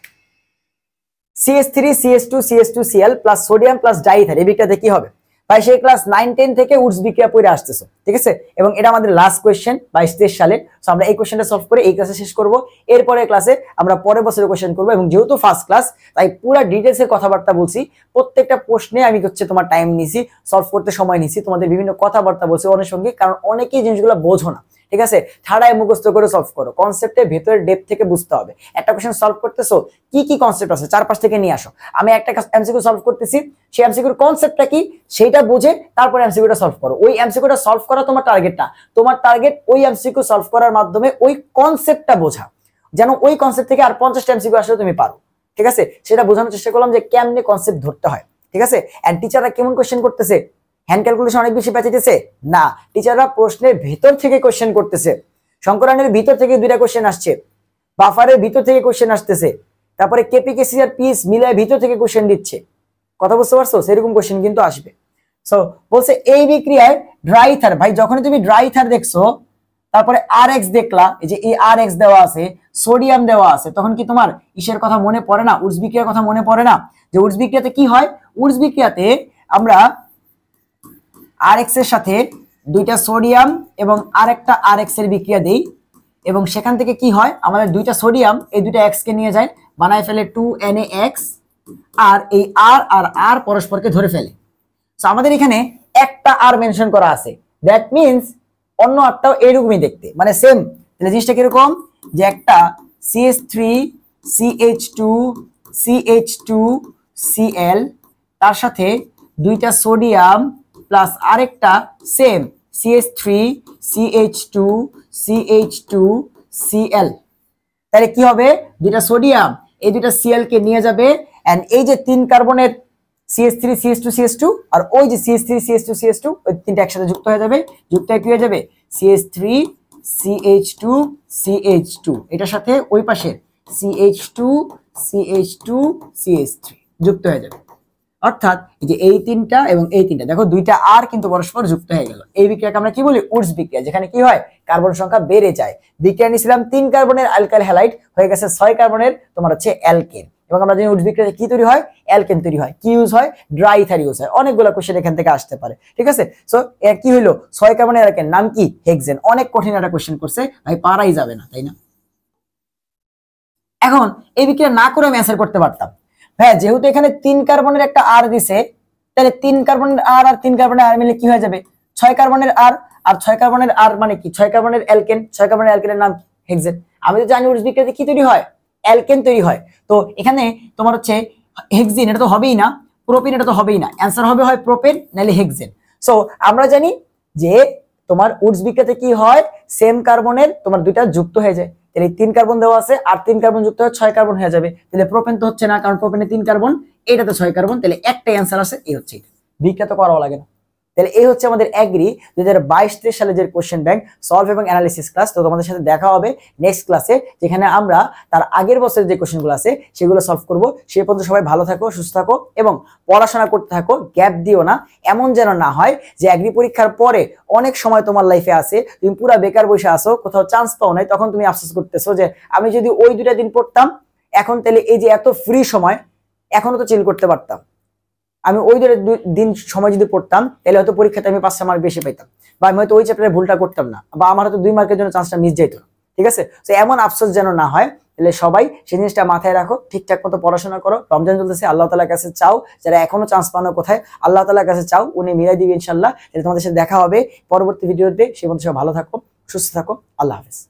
CH3 CH2 CH2Cl plus sodium plus ডাইথার, এই বিক্রিয়াতে কি হবে? ভাই সেই ক্লাস 9-10 থেকে উডস বিক্রিয়া পড়ে আসতেছো, ঠিক আছে? এবং এটা আমাদের লাস্ট কোয়েশ্চেন 22-23 সালে। সো আমরা এই কোয়েশ্চেনটা সলভ করে এই ক্লাসে শেষ করব। এরপরে ক্লাসে আমরা পরের বছরের কোয়েশ্চেন করব, এবং যেহেতু ফার্স্ট ক্লাস তাই পুরো ডিটেইলসের কথাবার্তা বলছি। প্রত্যেকটা প্রশ্নে আমি হচ্ছে তোমার টাইম নিছি, সলভ করতে সময় নিছি, তোমাদের বিভিন্ন কথাবার্তা বলছি অনেক সঙ্গে, কারণ অনেকেই জিনিসগুলো বোঝো না, ঠিক আছে? ঠাড়ায় মুখস্থ করে সলভ করো, কনসেপ্টের ভেতরে ডেপথ থেকে বুঝতে হবে। একটা কোশ্চেন সলভ করতেছো, কি কি কনসেপ্ট আছে 4-5 থেকে নিয়ে আসো। আমি একটা এমসিকিউ সলভ করতেছি, সেই এমসিকিউর কনসেপ্টটা কি সেটা বুঝে তারপরে এমসিকিউটা সলভ করো। ওই এমসিকিউটা সলভ করা তোমার টার্গেট না, তোমার টার্গেট ওই এমসিকিউ সলভ করার মাধ্যমে ওই কনসেপ্টটা বোঝা। যেন ওই কনসেপ্ট থেকে আর 50টা এমসিকিউ আসলে তুমি পারো। ঠিক আছে, সেটা বোঝানোর চেষ্টা করলাম যে কেমনে কনসেপ্ট ধরতে হয়। ঠিক আছে, এন্ড টিচাররা কেমন কোশ্চেন করতেছে, হ্যান্ড ক্যালকুলেশন অনেক বেশি পেঁচাইতেছে না, টিচাররা প্রশ্নের ভিতর থেকে কোশ্চেন করতেছে। শঙ্করানের ভিতর থেকে 2টা কোশ্চেন আসছে, বাফারের ভিতর থেকে কোশ্চেন আসতেছে, তারপরে কেপিকেসি আর পিস মিলায় ভিতর থেকে কোশ্চেন দিচ্ছে। কথা বুঝতে পারছো? সেরকম কোশ্চেন কিন্তু আসবে। সো বলছে এই বিক্রিয়ায় ড্রাই থার, ভাই যখনই তুমি ড্রাই থার দেখছো তারপরে আরএক্স দেখলা, এই যে এই আরএক্স দেওয়া আছে, সোডিয়াম দেওয়া আছে, তখন কি তোমার ইসের কথা মনে পড়ে না, উডস বিক্রিয়ার কথা মনে পড়ে না? যে উডস বিক্রিয়াতে কি হয়, উডস বিক্রিয়াতে আমরা আরএক্স এর সাথে 2টা সোডিয়াম এবং আরেকটা আরএক্স এর বিক্রিয়া দেই, এবং সেখান থেকে কি হয়, আমাদের 2টা সোডিয়াম এই 2টা এক্স কে নিয়ে যায়, বানায় ফেলে 2NaX, আর এই আর আর আর পরস্পরকে ধরে ফেলে। সো আমাদের এখানে একটা আর মেনশন করা আছে, দ্যাট মিন্স অন্য আরটাও এরকমই দেখতে, মানে সেম। তাহলে জিনিসটা কিরকম, যে একটা CH3 CH2 CH2 Cl, তার সাথে 2টা সোডিয়াম প্লাস আরেকটা same CH3 CH2 CH2 Cl। তাহলে কি হবে, 2টা সোডিয়াম এই 2টা Cl কে নিয়ে যাবে, এন্ড এই যে 3 কার্বনের CH3 CH2 CH2 আর ওই যে CH3 CH2 CH2, ওই 3টা একসাথে যুক্ত হয়ে যাবে, যুক্ত হয়ে কি হয়ে যাবে, CH3 CH2 CH2, এটার সাথে ওই পাশে CH2 CH2 CH3 যুক্ত হয়ে যাবে। অর্থাৎ এই যে এই 3টা এবং এই 3টা, দেখো 2টা আর কিন্তু পরস্পর যুক্ত হয়ে গেল। এই বিক্রিয়াকে আমরা কি বলি, উডস বিক্রিয়া, যেখানে কি হয় কার্বন সংখ্যা বেড়ে যায়। বিক্রিয়া নিয়েছিলাম 3 কার্বনের অ্যালকাইল হ্যালাইড, হয়ে গেছে 6 কার্বনের তোমার হচ্ছে অ্যালকেন, এবং আমরা জানি উডস বিক্রিয়াতে কি তৈরি হয়, অ্যালকেন তৈরি হয়। কি ইউজ হয়, ড্রাই ইথার ইউজ হয়। অনেকগুলো কোশ্চেন এখান থেকে আসতে পারে। ঠিক আছে, সো এর কি হলো, 6 কার্বনের অ্যালকেন নাম কি, হেক্সেন। অনেক কঠিন একটা কোশ্চেন করছে ভাই, পারাই যাবে না, তাই না? এখন এই বিক্রিয়া না করে আমি অ্যান্সার করতে পারতাম, হ্যাঁ যেহেতু এখানে 3 কার্বনের একটা আর দিছে, তাহলে 3 কার্বনের আর আর 3 কার্বনের আর মিলে কি হয়ে যাবে, 6 কার্বনের আর, আর 6 কার্বনের আর মানে কি, 6 কার্বনের অ্যালকেন, 6 কার্বনের অ্যালকেনের নাম হেক্সেন। আমি তো জানি উডস বিক্রিয়াতে কি তৈরি হয়, অ্যালকেন তৈরি হয়। তো এখানে তোমার হচ্ছে হেক্সিন, এটা তো হবেই না, প্রোপিন এটা তো হবেই না, অ্যান্সার হবে হয় প্রোপেন নাহলে হেক্সেন। সো আমরা জানি যে তোমার উডস বিক্রিয়াতে কি হয়, সেম কার্বনের তোমার 2টা যুক্ত হয়ে যায়। তাহলে 3 কার্বন দেওয়া আছে আর 3 কার্বন যুক্ত হয়ে 6 কার্বন হয়ে যাবে। তাহলে প্রোপেন তো হচ্ছে না, কারণ প্রোপেনে 3 কার্বন, এটাতে 6 কার্বন, তাহলে একটাই অ্যান্সার আছে, এই হচ্ছে এটা। বিক্রিয়া তো করাও লাগে না। তাহলে এই হচ্ছে আমাদের এগ্রি 2022-23 সালে যে কোশ্চেন ব্যাংক সলভ এবং অ্যানালিসিস ক্লাস। তো তোমাদের সাথে দেখা হবে নেক্সট ক্লাসে, যেখানে আমরা তার আগের বছরের যে কোশ্চেনগুলো আছে সেগুলো সলভ করব। সেই পর্যন্ত সবাই ভালো থাকো, সুস্থ থাকো এবং পড়াশোনা করতে থাকো, গ্যাপ দিও না। এমন যেন না হয় যে এগ্রি পরীক্ষার পরে অনেক সময় তোমার লাইফে আছে, তুমি পুরা বেকার বসে আসো, কোথাও চান্স পাও নাই, তখন তুমি আফসোস করতেছো যে আমি যদি ওই 2টা দিন পড়তাম, এখন তাহলে এই যে এত ফ্রি সময়, এখনো তো চিল করতে পারতাম। আমি ওই দিন সময় যদি পড়তাম, তাহলে হয়তো পরীক্ষাতে আমি 5টা মার্ক বেশি পাইতাম, বা আমি হয়তো ওই চ্যাপ্টারে ভুলটা করতাম না, বা আমার হয়তো 2 মার্কের জন্য চান্সটা মিস যাইতো। ঠিক আছে, তো এমন আফসোস যেন না হয়। তাহলে সবাই সেই জিনিসটা মাথায় রাখো, ঠিকঠাক মতো পড়াশোনা করো। রমজান চলতেছে, আল্লাহ তাআলার কাছে চাও, যারা এখনো চান্স পানো কোথায়, আল্লাহ তাআলার কাছে চাও, উনি মিলাই দিবে ইনশাআল্লাহ। তাহলে তোমাদের সাথে দেখা হবে পরবর্তী ভিডিওতে। সেই পর্যন্ত সবাই ভালো থাকো, সুস্থ থাকো, আল্লাহ হাফেজ।